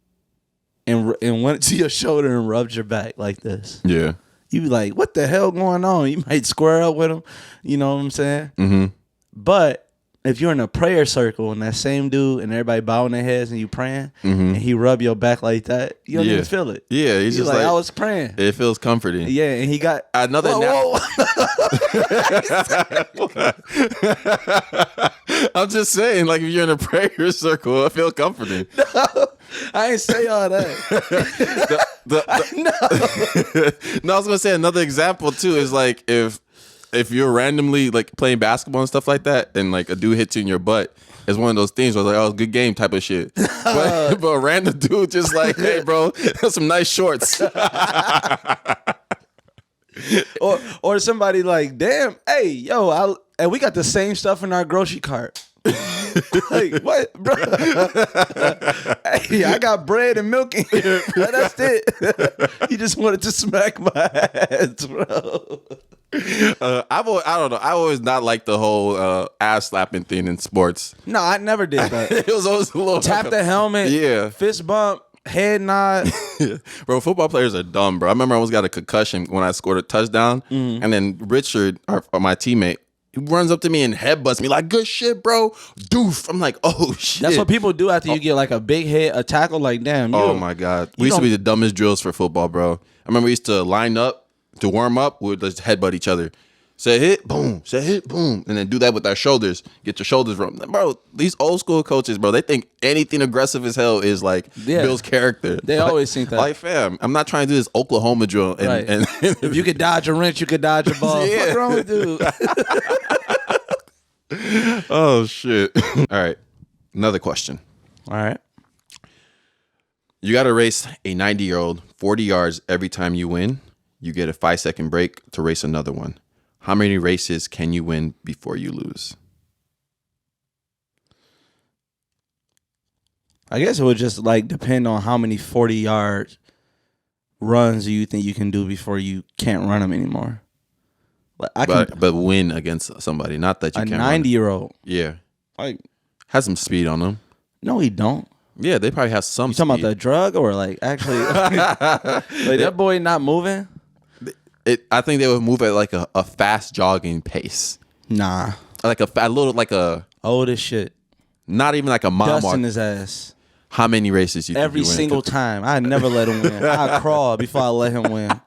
went to your shoulder and rubbed your back like this. Yeah. You be like, what the hell going on? You might square up with him. You know what I'm saying? Mm-hmm. But if you're in a prayer circle and that same dude and everybody bowing their heads and you praying and he rub your back like that, you don't even feel it. Yeah, he's just like, I was praying. It feels comforting. Yeah, and he got another. I'm just saying, like, if you're in a prayer circle, it feels comforting. No, I ain't say all that. No, I was gonna say another example too is like if if you're randomly like playing basketball and stuff like that, and like a dude hits you in your butt, it's one of those things where it's like, oh, good game type of shit. But a random dude just like, hey, bro, that's some nice shorts. or somebody like, damn, hey, yo, and we got the same stuff in our grocery cart. Like, what, bro? Hey, I got bread and milk in here, bro. That's it. He just wanted to smack my ass, bro. I don't know. I always not like the whole ass slapping thing in sports. No, I never did that. It was always a little tap the helmet, yeah, fist bump, head nod. Bro, football players are dumb, bro. I remember I almost got a concussion when I scored a touchdown, and then Richard, my teammate, he runs up to me and headbutts me like, good shit, bro. Doof. I'm like, oh, shit. That's what people do after you get like a big hit, a tackle. Like, damn. Oh, my God. We used to be the dumbest drills for football, bro. I remember we used to line up to warm up. We would just headbutt each other. Say hit, boom. Say hit, boom. And then do that with our shoulders. Get your shoulders rubbed. Bro, these old school coaches, bro, they think anything aggressive as hell is like Bill's character. They always think that. Like, fam, I'm not trying to do this Oklahoma drill. And if you could dodge a wrench, you could dodge a ball. Yeah. What's wrong with dude? Oh, shit. All right. Another question. All right. You got to race a 90-year-old 40 yards every time you win. You get a 5-second break to race another one. How many races can you win before you lose? I guess it would just like depend on how many 40-yard runs do you think you can do before you can't run them anymore. Like But win against somebody, not that you can't. A 90-year-old. Yeah. Like, has some speed on them. No, he don't. Yeah, they probably have some. You talking about the drug or like actually? Like that boy not moving. I think they would move at like a fast jogging pace. Nah, like a little like a old as shit. Not even like a mile mark. Dusting his ass. How many races you every think you single time? I never let him win. I crawl before I let him win.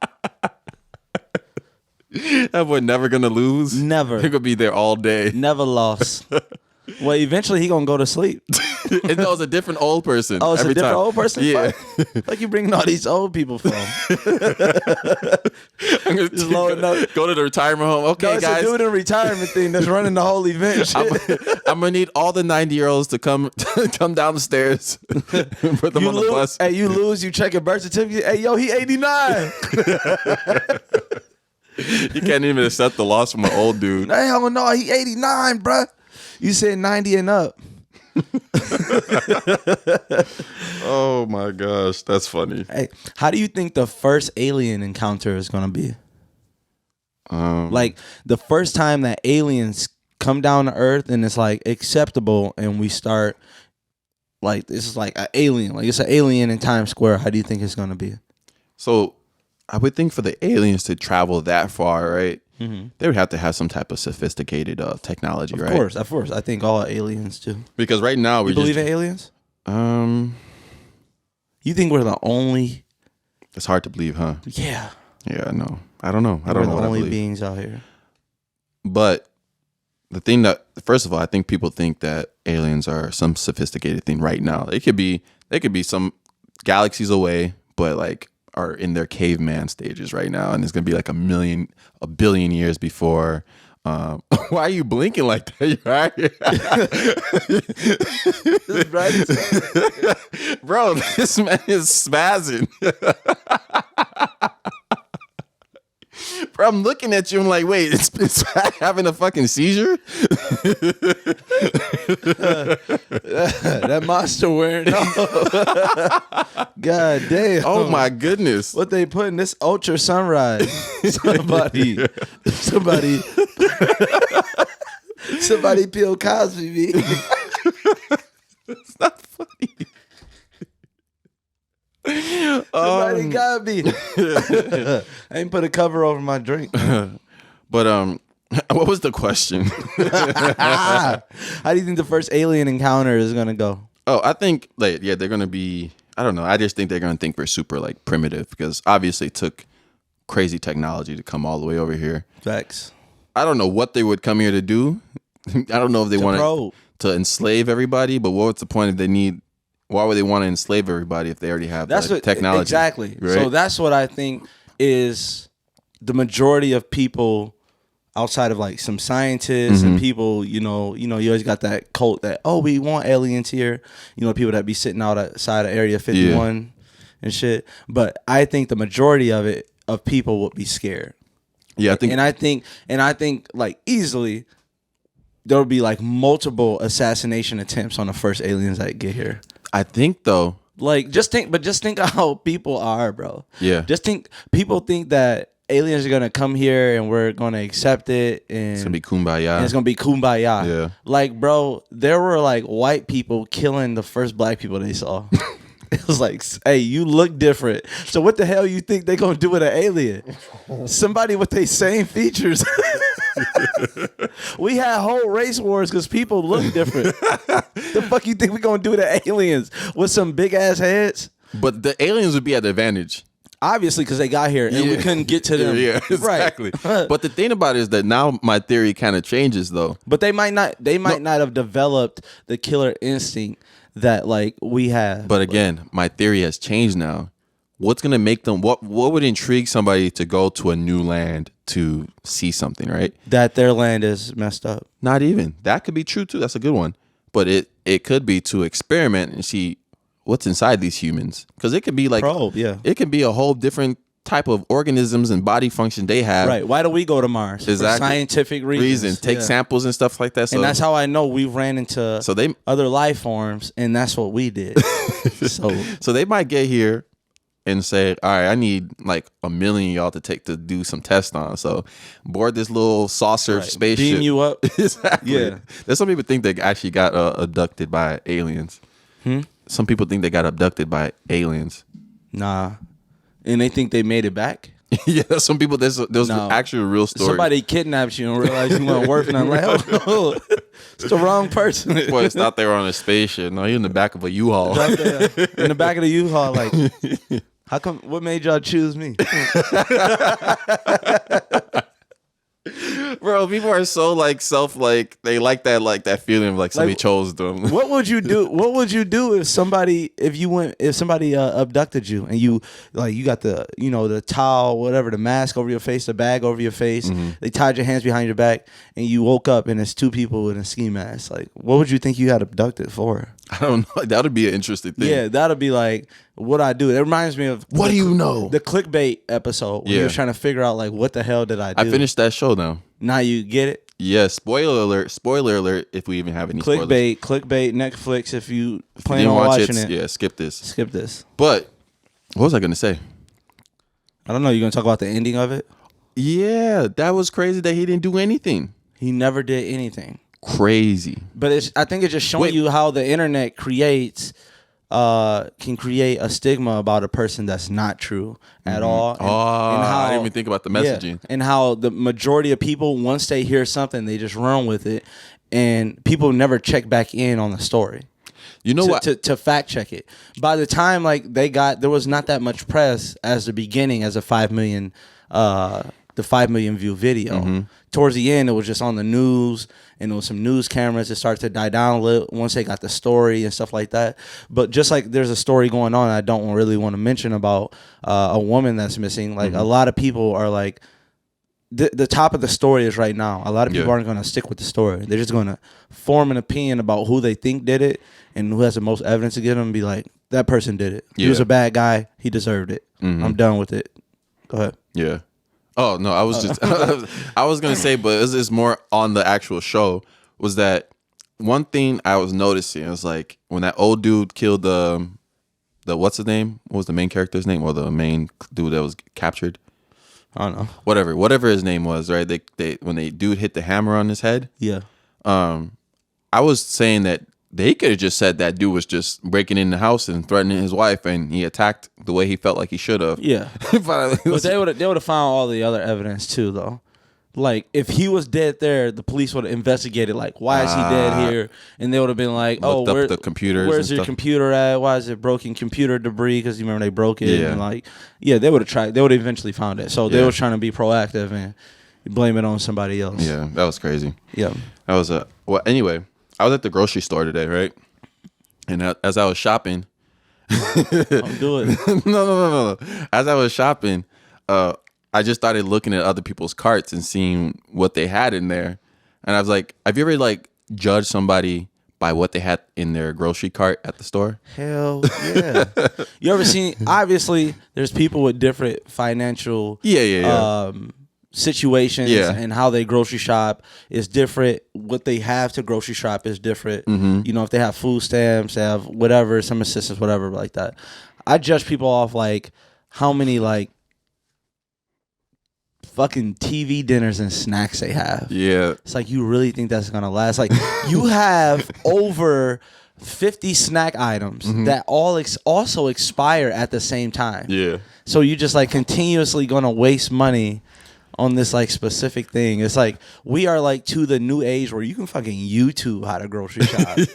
That boy never gonna lose. Never. He could be there all day. Never lost. Well, eventually he gonna go to sleep. It was a different old person. Oh, it's a different old person? Yeah. Like you bringing all these old people from. I'm gonna Just loading up. Go to the retirement home. Okay, no, it's guys. a dude in retirement thing that's running the whole event. I'm gonna need all the 90-year-olds to come down the stairs. Put them on the bus. Hey, you lose, you check your birth certificate. Hey, yo, he 89. You can't even accept the loss from an old dude. Hell no, he 89, bruh. You said 90 and up. Oh my gosh, that's funny. Hey, how do you think the first alien encounter is gonna be? Like the first time that aliens come down to Earth and it's like acceptable, and we start like this is like an alien, like it's an alien in Times Square. How do you think it's gonna be? So, I would think for the aliens to travel that far, right? Mm-hmm. They would have to have some type of sophisticated technology, right? Of course. I think all aliens do. Because right now we believe in aliens. You think we're the only? It's hard to believe, huh? Yeah. Yeah, no. I don't know. We're the only beings out here. But the thing that, first of all, I think people think that aliens are some sophisticated thing right now. They could be some galaxies away, but like are in their caveman stages right now, and it's gonna be like a billion years before. Why are you blinking like that? Right? Bro, this man is spazzing. Bro, I'm looking at you. I'm like, wait, it's having a fucking seizure? That monster wearing off. God damn. Oh my goodness. What they put in this ultra sunrise? Somebody Bill Cosby me. It's not funny. Somebody got me. I ain't put a cover over my drink. But what was the question? How do you think the first alien encounter is gonna go? Oh, I think they're gonna be. I don't know. I just think they're gonna think we're super like primitive, because obviously it took crazy technology to come all the way over here. Facts. I don't know what they would come here to do. I don't know if they wanted to enslave everybody, but what's the point if they need? Why would they want to enslave everybody if they already have technology? Exactly. Right? So that's what I think is the majority of people outside of like some scientists and people, you always got that cult that, oh, we want aliens here. People that be sitting outside of Area 51 and shit. But I think the majority of people would be scared. Yeah, I think like easily there would be like multiple assassination attempts on the first aliens that get here. I think though, like just think of how people are, bro. Yeah. People think that aliens are gonna come here and we're gonna accept it and it's gonna be kumbaya. And it's gonna be kumbaya. Yeah. Like, bro, there were like white people killing the first black people they saw. It was like, hey, you look different. So what the hell you think they gonna do with an alien? Somebody with the same features. We had whole race wars because people look different. The fuck you think we gonna do with the aliens with some big ass heads? But the aliens would be at the advantage. Obviously, because they got here and we couldn't get to them. Yeah, exactly. Right. But the thing about it is that now my theory kind of changes, though. But they might not have developed the killer instinct that like we have. But again, my theory has changed now. What's gonna make them? What would intrigue somebody to go to a new land to see something? Right? That their land is messed up. Not even that could be true too. That's a good one. But it could be to experiment and see what's inside these humans, because it could be like probe, yeah. It can be a whole different type of organisms and body function they have. Right. Why do we go to Mars? Exactly. For scientific reasons. Take samples and stuff like that. So, and that's how I know we ran into other life forms, and that's what we did. So they might get here and say, all right, I need like 1 million of y'all to do some tests on. So board this little saucer spaceship. Beam you up. Exactly. Yeah. There's some people think they actually got abducted by aliens. Some people think they got abducted by aliens. Nah. And they think they made it back? Yeah, some people, there's actual real story. Somebody kidnapped you and realized you weren't worth nothing. Like, oh, it's the wrong person. Boy, it's not they were on a spaceship. No, you're in the back of a U-Haul. In the back of the U-Haul, like, how come, what made y'all choose me? Bro, people are so like they like that feeling of like somebody chose them. What would you do? What would you do if somebody abducted you and you got the the towel, whatever, the mask over your face, the bag over your face, they tied your hands behind your back, and you woke up and it's two people in a ski mask. Like, what would you think you got abducted for? I don't know. That would be an interesting thing. Yeah, that'd be like what I do. It reminds me of what do you know? The clickbait episode where you're trying to figure out like what the hell did I do? I finished that show now. Now you get it? Yeah, spoiler alert if we even have any spoilers. Clickbait, Netflix, if you plan on watching it. Yeah, skip this. But what was I going to say? I don't know. You going to talk about the ending of it? Yeah, that was crazy that he didn't do anything. He never did anything. Crazy. But I think it's just showing you how the internet can create a stigma about a person that's not true at all. And how, I didn't even think about the messaging. Yeah, and how the majority of people, once they hear something, they just run with it, and people never check back in on the story. You know what? To fact check it. By the time there was not that much press as the beginning as a 5 million view video. Towards the end, it was just on the news, and there was some news cameras that started to die down a little once they got the story and stuff like that. But just like there's a story going on I don't really want to mention about a woman that's missing. Like a lot of people are like, the top of the story is right now. A lot of people aren't going to stick with the story. They're just going to form an opinion about who they think did it and who has the most evidence to get them and be like, that person did it. He was a bad guy. He deserved it. I'm done with it. Go ahead. Yeah. Oh, no, I was just, I was going to say, but it's more on the actual show, was that one thing I was noticing. It was like when that old dude killed the what's his name? What was the main character's name? Or the main dude that was captured? I don't know. Whatever his name was, right? They when the dude hit the hammer on his head. Yeah. I was saying that they could have just said that dude was just breaking in the house and threatening his wife, and he attacked the way he felt like he should have. Yeah. But they would have found all the other evidence too, though. Like, if he was dead there, the police would have investigated, like, why is he dead here? And they would have been like, oh, where's the computers? Where's your computer at? Why is it broken? Computer debris, because you remember they broke it. Yeah. And like, yeah, they would have tried. They would have eventually found it. So they were trying to be proactive and blame it on somebody else. Yeah, that was crazy. Yeah. That was well, anyway, I was at the grocery store today, right? And as I was shopping. Don't do it. No. As I was shopping, I just started looking at other people's carts and seeing what they had in there. And I was like, have you ever like judged somebody by what they had in their grocery cart at the store? Hell yeah. You ever seen, obviously, there's people with different financial situations and how they grocery shop is different. What they have to grocery shop is different. You know, if they have food stamps, they have whatever, some assistance, whatever like that. I judge people off like how many like fucking TV dinners and snacks they have. Yeah. It's like, you really think that's gonna last? Like, you have over 50 snack items that all also expire at the same time. Yeah. So you just like continuously gonna waste money on this like specific thing. It's like we are like to the new age where you can fucking YouTube how to grocery shop and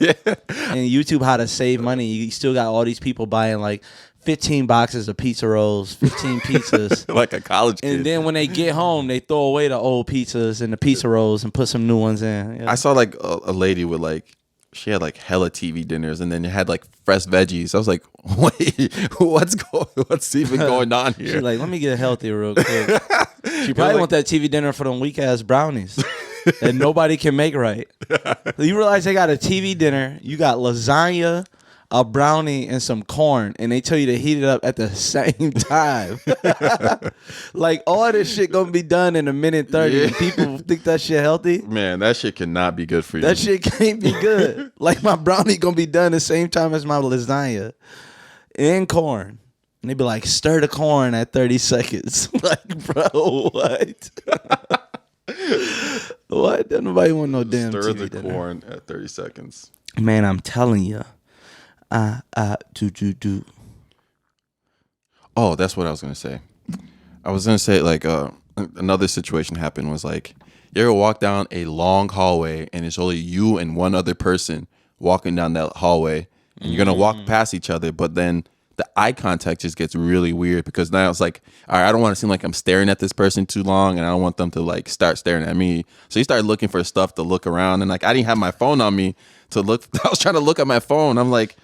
YouTube how to save money. You still got all these people buying like 15 boxes of pizza rolls, 15 pizzas. Like a college kid. And then when they get home, they throw away the old pizzas and the pizza rolls and put some new ones in. Yeah. I saw like a lady with like, she had like hella TV dinners and then it had like fresh veggies. I was like, wait, what's even going on here? She's like, let me get healthy real quick. She probably want that TV dinner for them weak ass brownies that nobody can make right. You realize they got a TV dinner, you got lasagna, a brownie, and some corn, and they tell you to heat it up at the same time. Like, all this shit gonna be done in a minute 30. And people think that shit healthy. Man, that shit cannot be good for you. That shit can't be good. Like, my brownie gonna be done the same time as my lasagna and corn. And they be like, stir the corn at 30 seconds. Like, bro, what? What? Don't nobody want no damn Stir TV the dinner. corn at 30 seconds. Man, I'm telling you. Do. Oh, that's what I was gonna say. I was gonna say like another situation happened was like, you ever walk down a long hallway and it's only you and one other person walking down that hallway and you're gonna walk past each other, but then the eye contact just gets really weird because now it's like, all right, I don't want to seem like I'm staring at this person too long and I don't want them to like start staring at me. So you start looking for stuff to look around and like I didn't have my phone on me to look. I was trying to look at my phone. I'm like,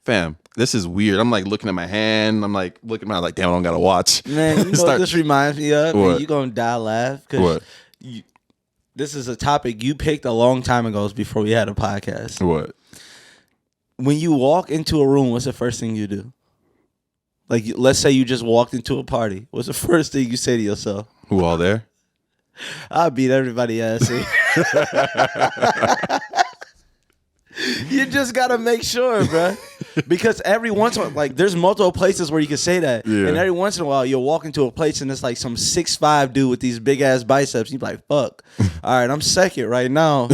fam, this is weird. I'm like looking at my hand. I'm like looking at my damn, I don't gotta watch. Man, you know what this reminds me of? What? Man, you gonna die laugh because this is a topic you picked a long time ago before we had a podcast. What? When you walk into a room, what's the first thing you do? Like, let's say you just walked into a party. What's the first thing you say to yourself? Who all there? I'll beat everybody ass. You just gotta make sure, bro, because every once in a while, like, there's multiple places where you can say that, and every once in a while you'll walk into a place and it's like some 6'5" dude with these big ass biceps. And you're like, fuck, all right, I'm second right now.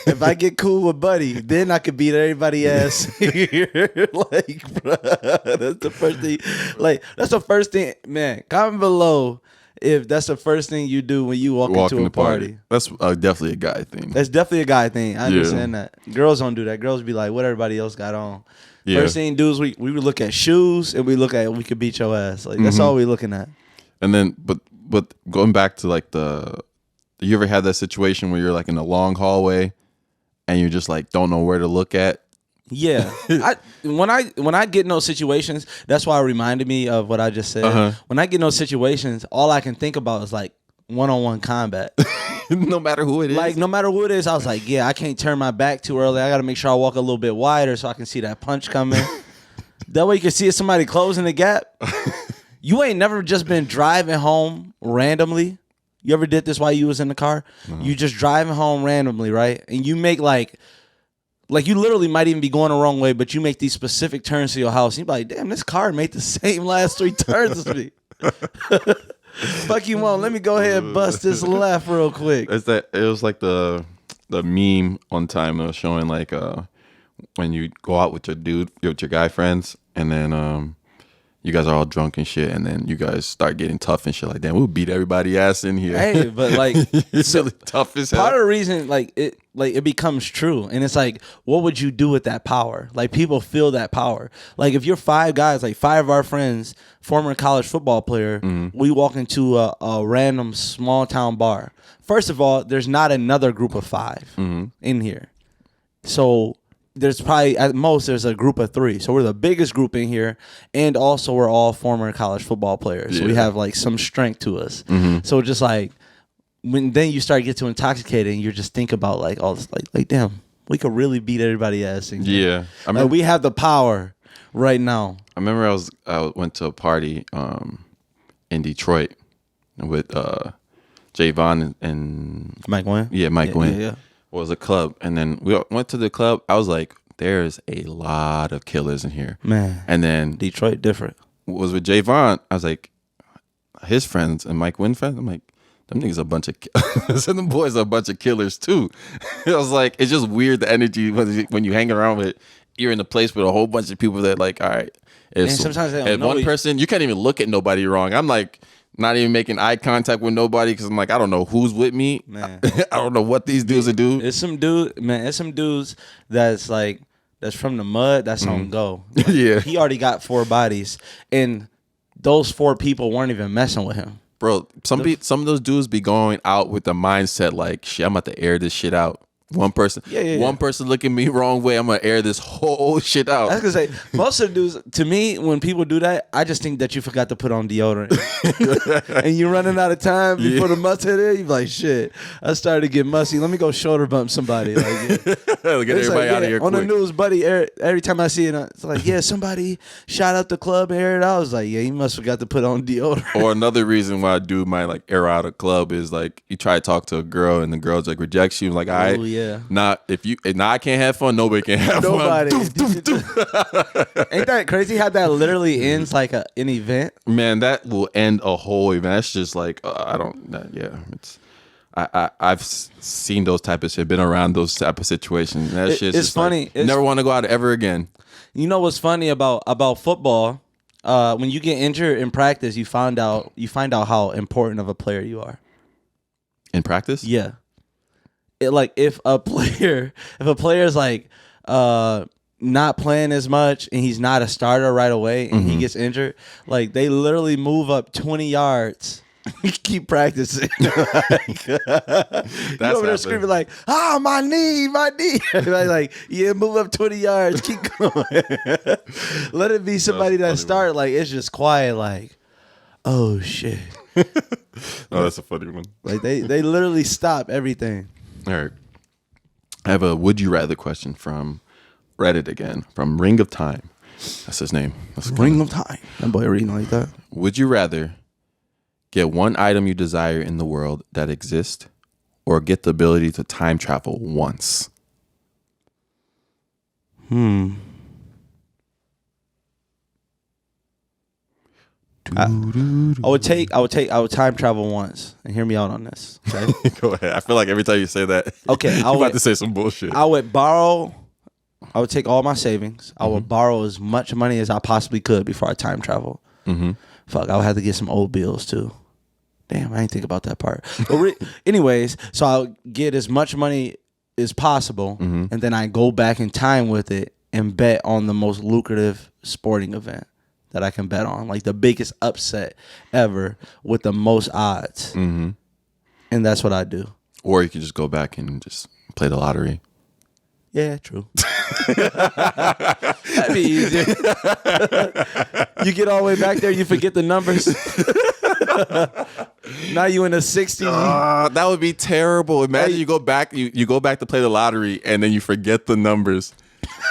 If I get cool with Buddy, then I could beat everybody ass here. Like, bro, that's the first thing. Like, that's the first thing, man. Comment below if that's the first thing you do when you walk into a party. That's definitely a guy thing. That's definitely a guy thing. I understand that. Girls don't do that. Girls be like, what everybody else got on. Yeah. First thing dudes, we look at shoes and we look at we could beat your ass. Like, that's all we looking at. And then, but going back to like you ever had that situation where you're like in a long hallway and you just like don't know where to look at? Yeah. When I get in those situations, that's why it reminded me of what I just said. When I get in those situations, all I can think about is like one-on-one combat. No matter who it is. Like, no matter who it is, I was like, yeah, I can't turn my back too early. I got to make sure I walk a little bit wider so I can see that punch coming. That way you can see somebody closing the gap. You ain't never just been driving home randomly. You ever did this while you was in the car? No. You just driving home randomly, right? And you make like you literally might even be going the wrong way, but you make these specific turns to your house. And you be like, damn, this car made the same last 3 turns as me. Fuck you, Mom. Let me go ahead and bust this left real quick. It was like the meme one time that was showing like when you go out with your guy friends and then you guys are all drunk and shit, and then you guys start getting tough and shit like that. We'll beat everybody ass in here. Hey, but like, it's really tough as hell. Part of the reason, like it becomes true, and it's like, what would you do with that power? Like, people feel that power. Like, if you're 5 guys, like 5 of our friends, former college football player, we walk into a random small town bar. First of all, there's not another group of 5 in here, so there's probably at most there's a group of 3. So we're the biggest group in here, and also we're all former college football players. So we have like some strength to us. So just like when then you start to get too intoxicated, and you just think about like all this like damn, we could really beat everybody ass. Yeah, I mean, we have the power right now. I remember I went to a party in Detroit with Javon and Mike Wynn. Yeah, Mike Wynn. Yeah. Was a club, and then we went to the club. I was like, there's a lot of killers in here, man. And then Detroit different. Was with Javon. I was like, his friends and Mike Wynn friends. I'm like, them niggas a bunch of so them boys are a bunch of killers too. I was like, it's just weird the energy when you hang around with. You're in a place with a whole bunch of people that like, all right. And sometimes they don't know one person, you can't even look at nobody wrong. I'm like, not even making eye contact with nobody because I'm like, I don't know who's with me. Man. I don't know what these dudes are doing. It's some dudes that's like, that's from the mud, that's on go. Like, yeah. He already got 4 bodies, and those 4 people weren't even messing with him. Bro, some of those dudes be going out with the mindset like, shit, I'm about to air this shit out. One person, one person looking me wrong way, I'm gonna air this whole shit out. I was gonna say, most of the dudes, to me, when people do that, I just think that you forgot to put on deodorant, and you're running out of time before the must hit it. You're like, shit, I started to get musty. Let me go shoulder bump somebody. Like, get everybody out of here on quick. the news, buddy. Every time I see it, it's like, yeah, somebody shot up the club and aired it out. I was like, yeah, you must forgot to put on deodorant. Or another reason why a dude might like air out a club is like you try to talk to a girl and the girl's like rejects you. Like, all right. Yeah. Not if you. Now I can't have fun. Nobody can have fun. Ain't that crazy? How that literally ends like an event. Man, that will end a whole event. That's just like I don't. Yeah, it's. I've seen those type of shit. Been around those type of situations. That shit's it's just funny. Like, never want to go out ever again. You know what's funny about football? When you get injured in practice, you find out how important of a player you are. In practice? Yeah. Like if a player is like not playing as much and he's not a starter right away and he gets injured, like they literally move up 20 yards. Keep practicing. That's you over there screaming like, my knee. like, yeah, move up 20 yards. Keep going. Let it be somebody that start like it's just quiet. Like, oh shit. Oh, that's a funny one. Like they literally stop everything. All right. I have a would you rather question from Reddit again, from Ring of Time. That's his name. Ring of Time. That boy reading like that. Would you rather get one item you desire in the world that exists or get the ability to time travel once? I would time travel once, and hear me out on this. Okay? Go ahead. I feel like every time you say that, okay, you're about to say some bullshit. I would take all my savings. I would borrow as much money as I possibly could before I time travel. Fuck, I would have to get some old bills too. Damn, I didn't think about that part. But anyways, so I'll get as much money as possible, and then I go back in time with it and bet on the most lucrative sporting event that I can bet on, like the biggest upset ever with the most odds. And that's what I do. Or you could just go back and just play the lottery. Yeah, true. That'd be easier. You get all the way back there, you forget the numbers. Now you in the 60s. That would be terrible. Imagine you go back to play the lottery and then you forget the numbers.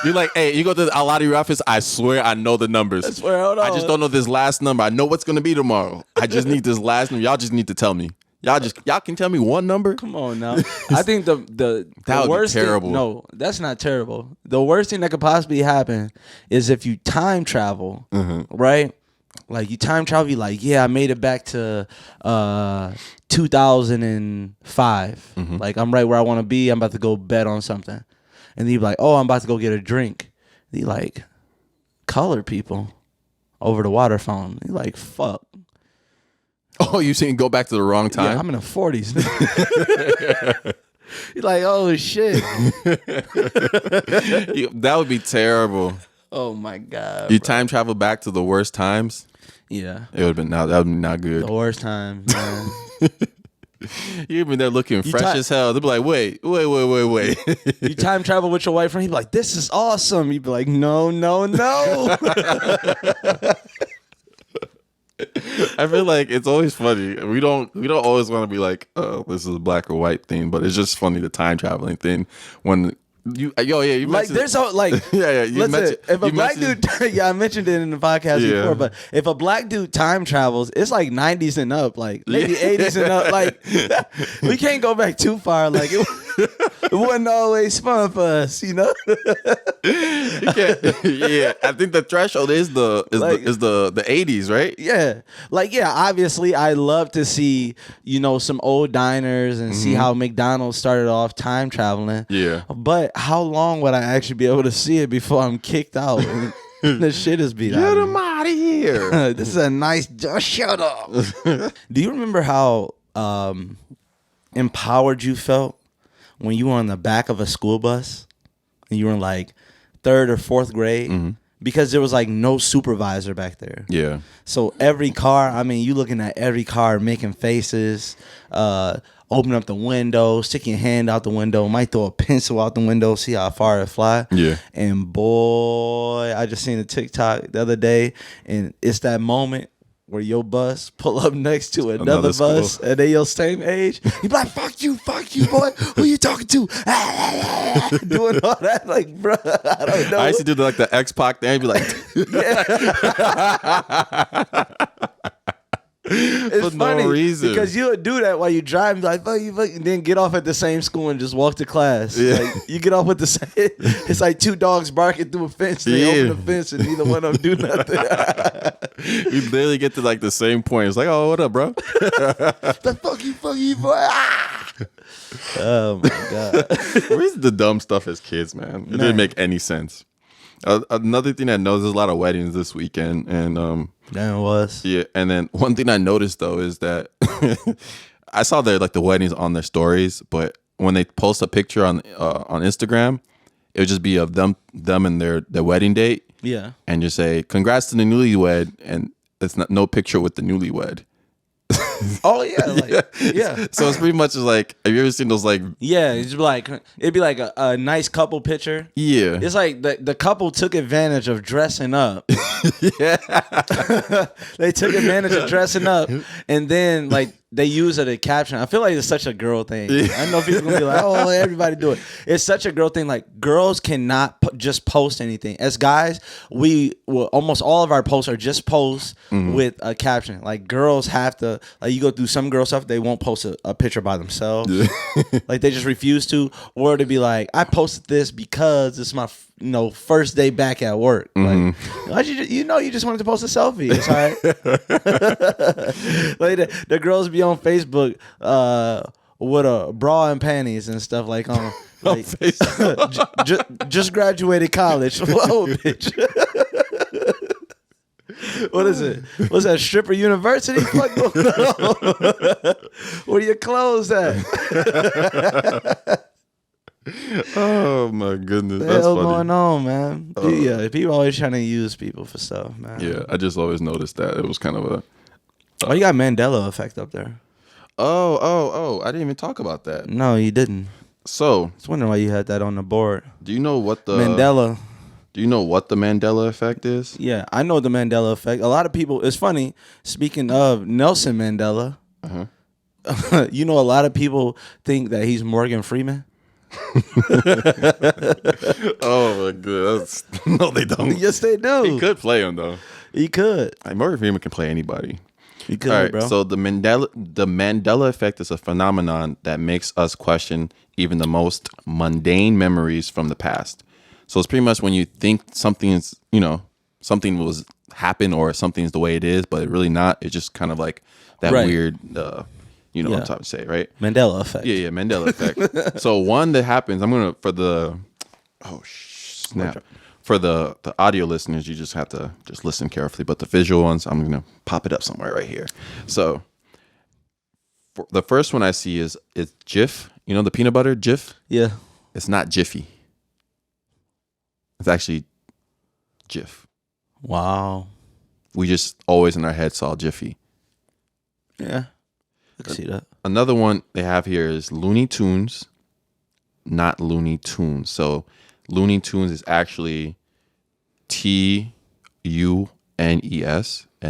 You're like, hey, you go to the lottery office. I swear I know the numbers. I swear, hold on. I just don't know this last number. I know what's gonna be tomorrow. I just need this last number. Y'all just need to tell me. Y'all can tell me one number. Come on now. I think the worst be terrible. thing, no, that's not terrible. The worst thing that could possibly happen is if you time travel, right? Like you time travel, you like, yeah, I made it back to 2005. Like I'm right where I want to be. I'm about to go bet on something. And then you're like, oh, I'm about to go get a drink. And you like, colored people over the water fountain. You're like, fuck. Oh, you saying go back to the wrong time? Yeah, I'm in the 40s. You're like, oh, shit. That would be terrible. Oh, my God. You time travel back to the worst times? Yeah. It would have been that would be not good. The worst time, man. You been there looking fresh as hell. They'll be like, wait. You time travel with your wife, and he'd be like, "This is awesome." You'd be like, "No." I feel like it's always funny. We don't always want to be like, oh, this is a black or white thing, but it's just funny the time traveling thing when you like there's a like listen, if a black dude I mentioned it in the podcast before, but if a black dude time travels, it's like 90s and up, like maybe 80s and up. Like we can't go back too far. Like it wasn't always fun for us, you know. You can't, yeah, I think the threshold is the 80s, right? Yeah, like obviously I love to see some old diners and see how McDonald's started off time traveling. Yeah, but how long would I actually be able to see it before I'm kicked out? The shit is beat out. Get him out of here. This is a nice. Just shut up. Do you remember how empowered you felt when you were on the back of a school bus and you were in like 3rd or 4th grade? Because there was like no supervisor back there. Yeah. So every car, I mean, you looking at every car making faces, open up the window, stick your hand out the window, might throw a pencil out the window, see how far it fly. Yeah. And boy, I just seen a TikTok the other day, and it's that moment where your bus pull up next to another bus and they your same age. You be like, fuck you, boy. Who you talking to? Doing all that, like, bro, I don't know. I used to do like the X-Pac thing. I'd be like, it's for funny no reason. Because you would do that while you drive, like, fuck you, and then get off at the same school and just walk to class. Yeah. Like, you get off with the same, it's like 2 dogs barking through a fence. They open the fence and neither one of them do nothing. You literally get to like the same point. It's like, oh, what up, bro? The fuck you, boy. Ah! Oh my god. We used to do dumb stuff as kids, man. It didn't make any sense. Another thing I know, there's a lot of weddings this weekend, and Damn, it was. yeah. And then one thing I noticed though is that I saw their like the weddings on their stories, but when they post a picture on Instagram, it would just be of them and their wedding date. Yeah. And just say, congrats to the newlywed, and it's no picture with the newlywed. Oh yeah, like, yeah. So it's pretty much just like, have you ever seen those like? Yeah, it'd be like a nice couple picture. Yeah, it's like the couple took advantage of dressing up. Yeah, they took advantage of dressing up, and then like they use it as a caption. I feel like it's such a girl thing. I know people gonna be like, "Oh, everybody do it." It's such a girl thing. Like girls cannot just post anything. As guys, almost all of our posts are just posts with a caption. Like girls have to. Like you go through some girl stuff, they won't post a picture by themselves. Yeah. Like they just refuse to, or to be like, "I posted this because it's my first day back at work." Like you just wanted to post a selfie. It's all right. Like the girls be on Facebook with a bra and panties and stuff like on like, just graduated college. Whoa, bitch. What is it? What's that, stripper university? What going on? Where your clothes at? Oh my goodness, what the that's hell funny. Going on, man? Yeah, people always trying to use people for stuff, man. Yeah, I just always noticed that it was kind of a. Oh, you got Mandela Effect up there. Oh! I didn't even talk about that. No, you didn't. So I was wondering why you had that on the board. Do you know what the Mandela? Do you know what the Mandela Effect is? Yeah, I know the Mandela Effect. A lot of people. It's funny. Speaking of Nelson Mandela, you know, a lot of people think that he's Morgan Freeman. Oh my god! No, they don't. Yes, they do. He could play him though. He could. Like, Morgan Freeman can play anybody. He could, all right, bro. So the Mandela Effect is a phenomenon that makes us question even the most mundane memories from the past. So it's pretty much when you think something was happened or something's the way it is, but it really not. It's just kind of like that weird, what I'm trying to say, right? Mandela Effect. Yeah, Mandela Effect. So one that happens, I'm gonna for the audio listeners, you just have to just listen carefully. But the visual ones, I'm gonna pop it up somewhere right here. So the first one I see is Jif. You know the peanut butter Jif? Yeah. It's not Jiffy. It's actually Jif. Wow. We just always in our head saw Jiffy. Yeah. I can see that. Another one they have here is Looney Tunes, not Looney Tunes. So Looney Tunes is actually Tunes and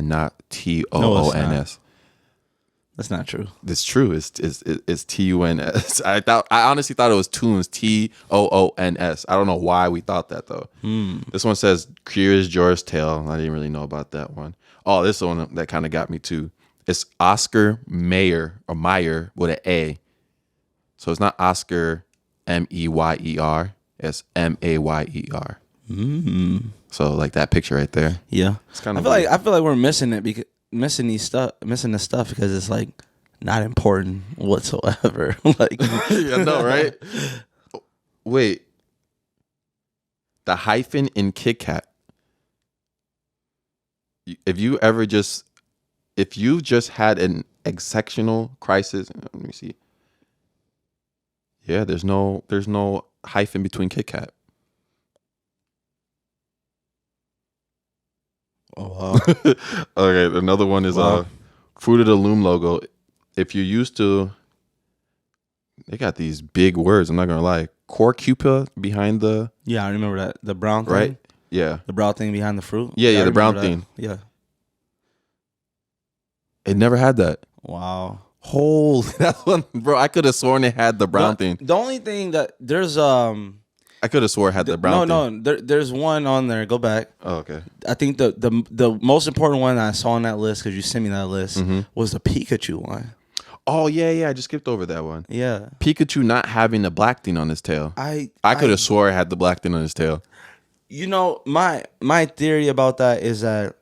not Toons. That's not true. It's true. It's Tuns. I honestly thought it was Tunes, Toons. I don't know why we thought that though. This one says Curious George's Tale. I didn't really know about that one. Oh, this one that kind of got me too. It's Oscar Mayer with an A. So it's not Oscar Meyer. It's Mayer. So like that picture right there. Yeah. It's kind of. I feel like we're missing it because missing the stuff because it's like not important whatsoever. Like, I know, right? Wait. The hyphen in Kit Kat. If you just had an exceptional crisis, let me see. Yeah, there's no hyphen between Kit Kat. Oh wow. Okay, another one is Fruit of the Loom logo. If you're used to, they got these big words. I'm not gonna lie. Corcupa behind the. Yeah, I remember that. The brown thing. Right. Yeah. The brown thing behind the fruit. Yeah, the brown thing. Yeah. It never had that. Wow. Holy, that one, bro! I could have sworn it had the brown thing. The only thing that there's I could have swore it had the brown thing. No, there's one on there. Go back. Oh, okay. I think the most important one I saw on that list because you sent me that list was the Pikachu one. Oh yeah. I just skipped over that one. Yeah. Pikachu not having the black thing on his tail. I could have swore it had the black thing on his tail. You know, my theory about that is that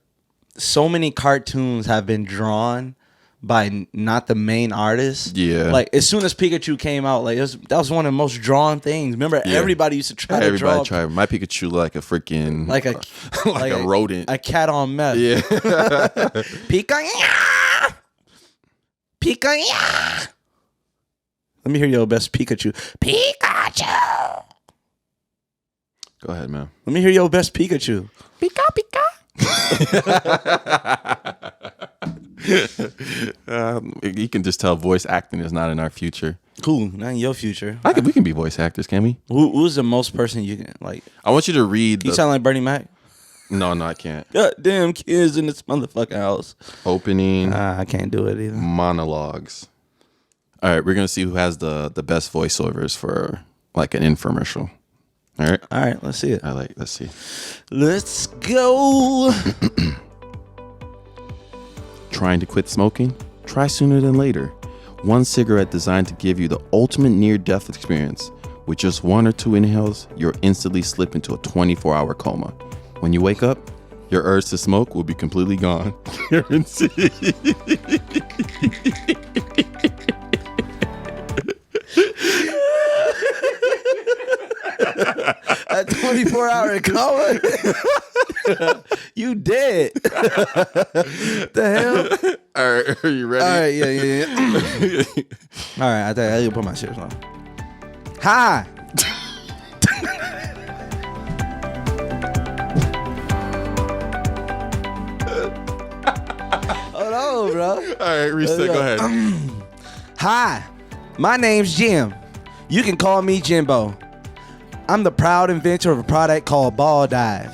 so many cartoons have been drawn by not the main artist. Yeah. Like as soon as Pikachu came out, like that was one of the most drawn things. Remember, everybody used to try to draw. Everybody tried. My Pikachu looked like a freaking like a rodent, a cat on meth. Yeah. Pika. Let me hear your best Pikachu. Pikachu. Go ahead, man. Let me hear your best Pikachu. Pika. You can just tell voice acting is not in our future. Cool, not in your future. We can be voice actors, can we? Who's the most person you can like? I want you to read. You sound like Bernie Mac. No, I can't. Goddamn kids in this motherfucking house. Opening. I can't do it either. Monologues. All right, we're gonna see who has the best voiceovers for like an infomercial. All right, let's see it. Let's see. Let's go. Trying to quit smoking? Try sooner than later. One cigarette designed to give you the ultimate near-death experience. With just 1 or 2 inhales, you'll instantly slip into a 24-hour coma. When you wake up, your urge to smoke will be completely gone. Guaranteed. A 24-hour coma? You dead. The hell? All right, are you ready? All right, yeah. All right, I think I can put my shit on. Hi. Hold on, bro. All right, reset. Go ahead. Hi, my name's Jim. You can call me Jimbo. I'm the proud inventor of a product called Ball Dive.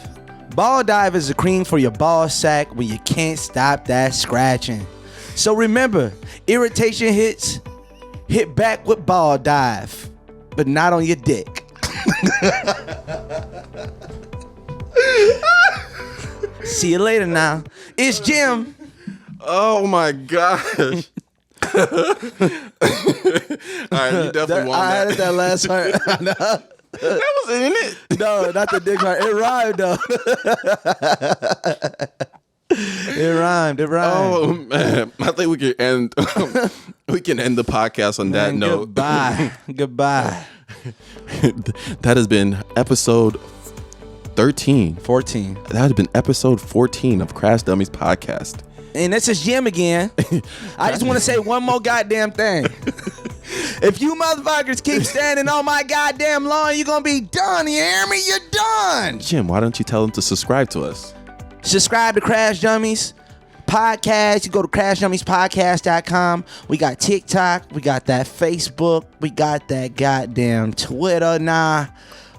Ball Dive is a cream for your ball sack when you can't stop that scratching. So remember, irritation hit back with Ball Dive, but not on your dick. See you later now. It's Jim. Oh my gosh. All right, you definitely won I that. added that last part. That wasn't in it. No, not the dick part. It rhymed though. It rhymed. Oh man, I think we can end. We can end the podcast on that note. Goodbye. That has been episode 13. 14. That has been episode 14 of Crash Dummies podcast. And this is Jim again. I just want to say one more goddamn thing. If you motherfuckers keep standing on my goddamn lawn, you're going to be done. You hear me? You're done. Jim, why don't you tell them to subscribe to us? Subscribe to Crash Dummies. podcast. You go to crashdummies.podcast.com. We got TikTok. We got that Facebook. We got that goddamn Twitter.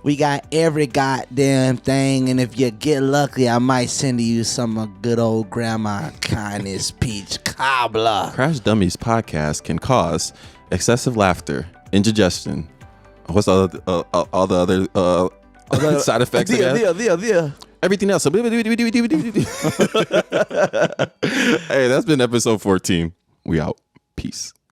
We got every goddamn thing. And if you get lucky, I might send you some of good old grandma kindness peach cobbler. Crash Dummies podcast can cause excessive laughter, indigestion. What's all the other side effects? Everything else. Hey, that's been episode 14. We out. Peace.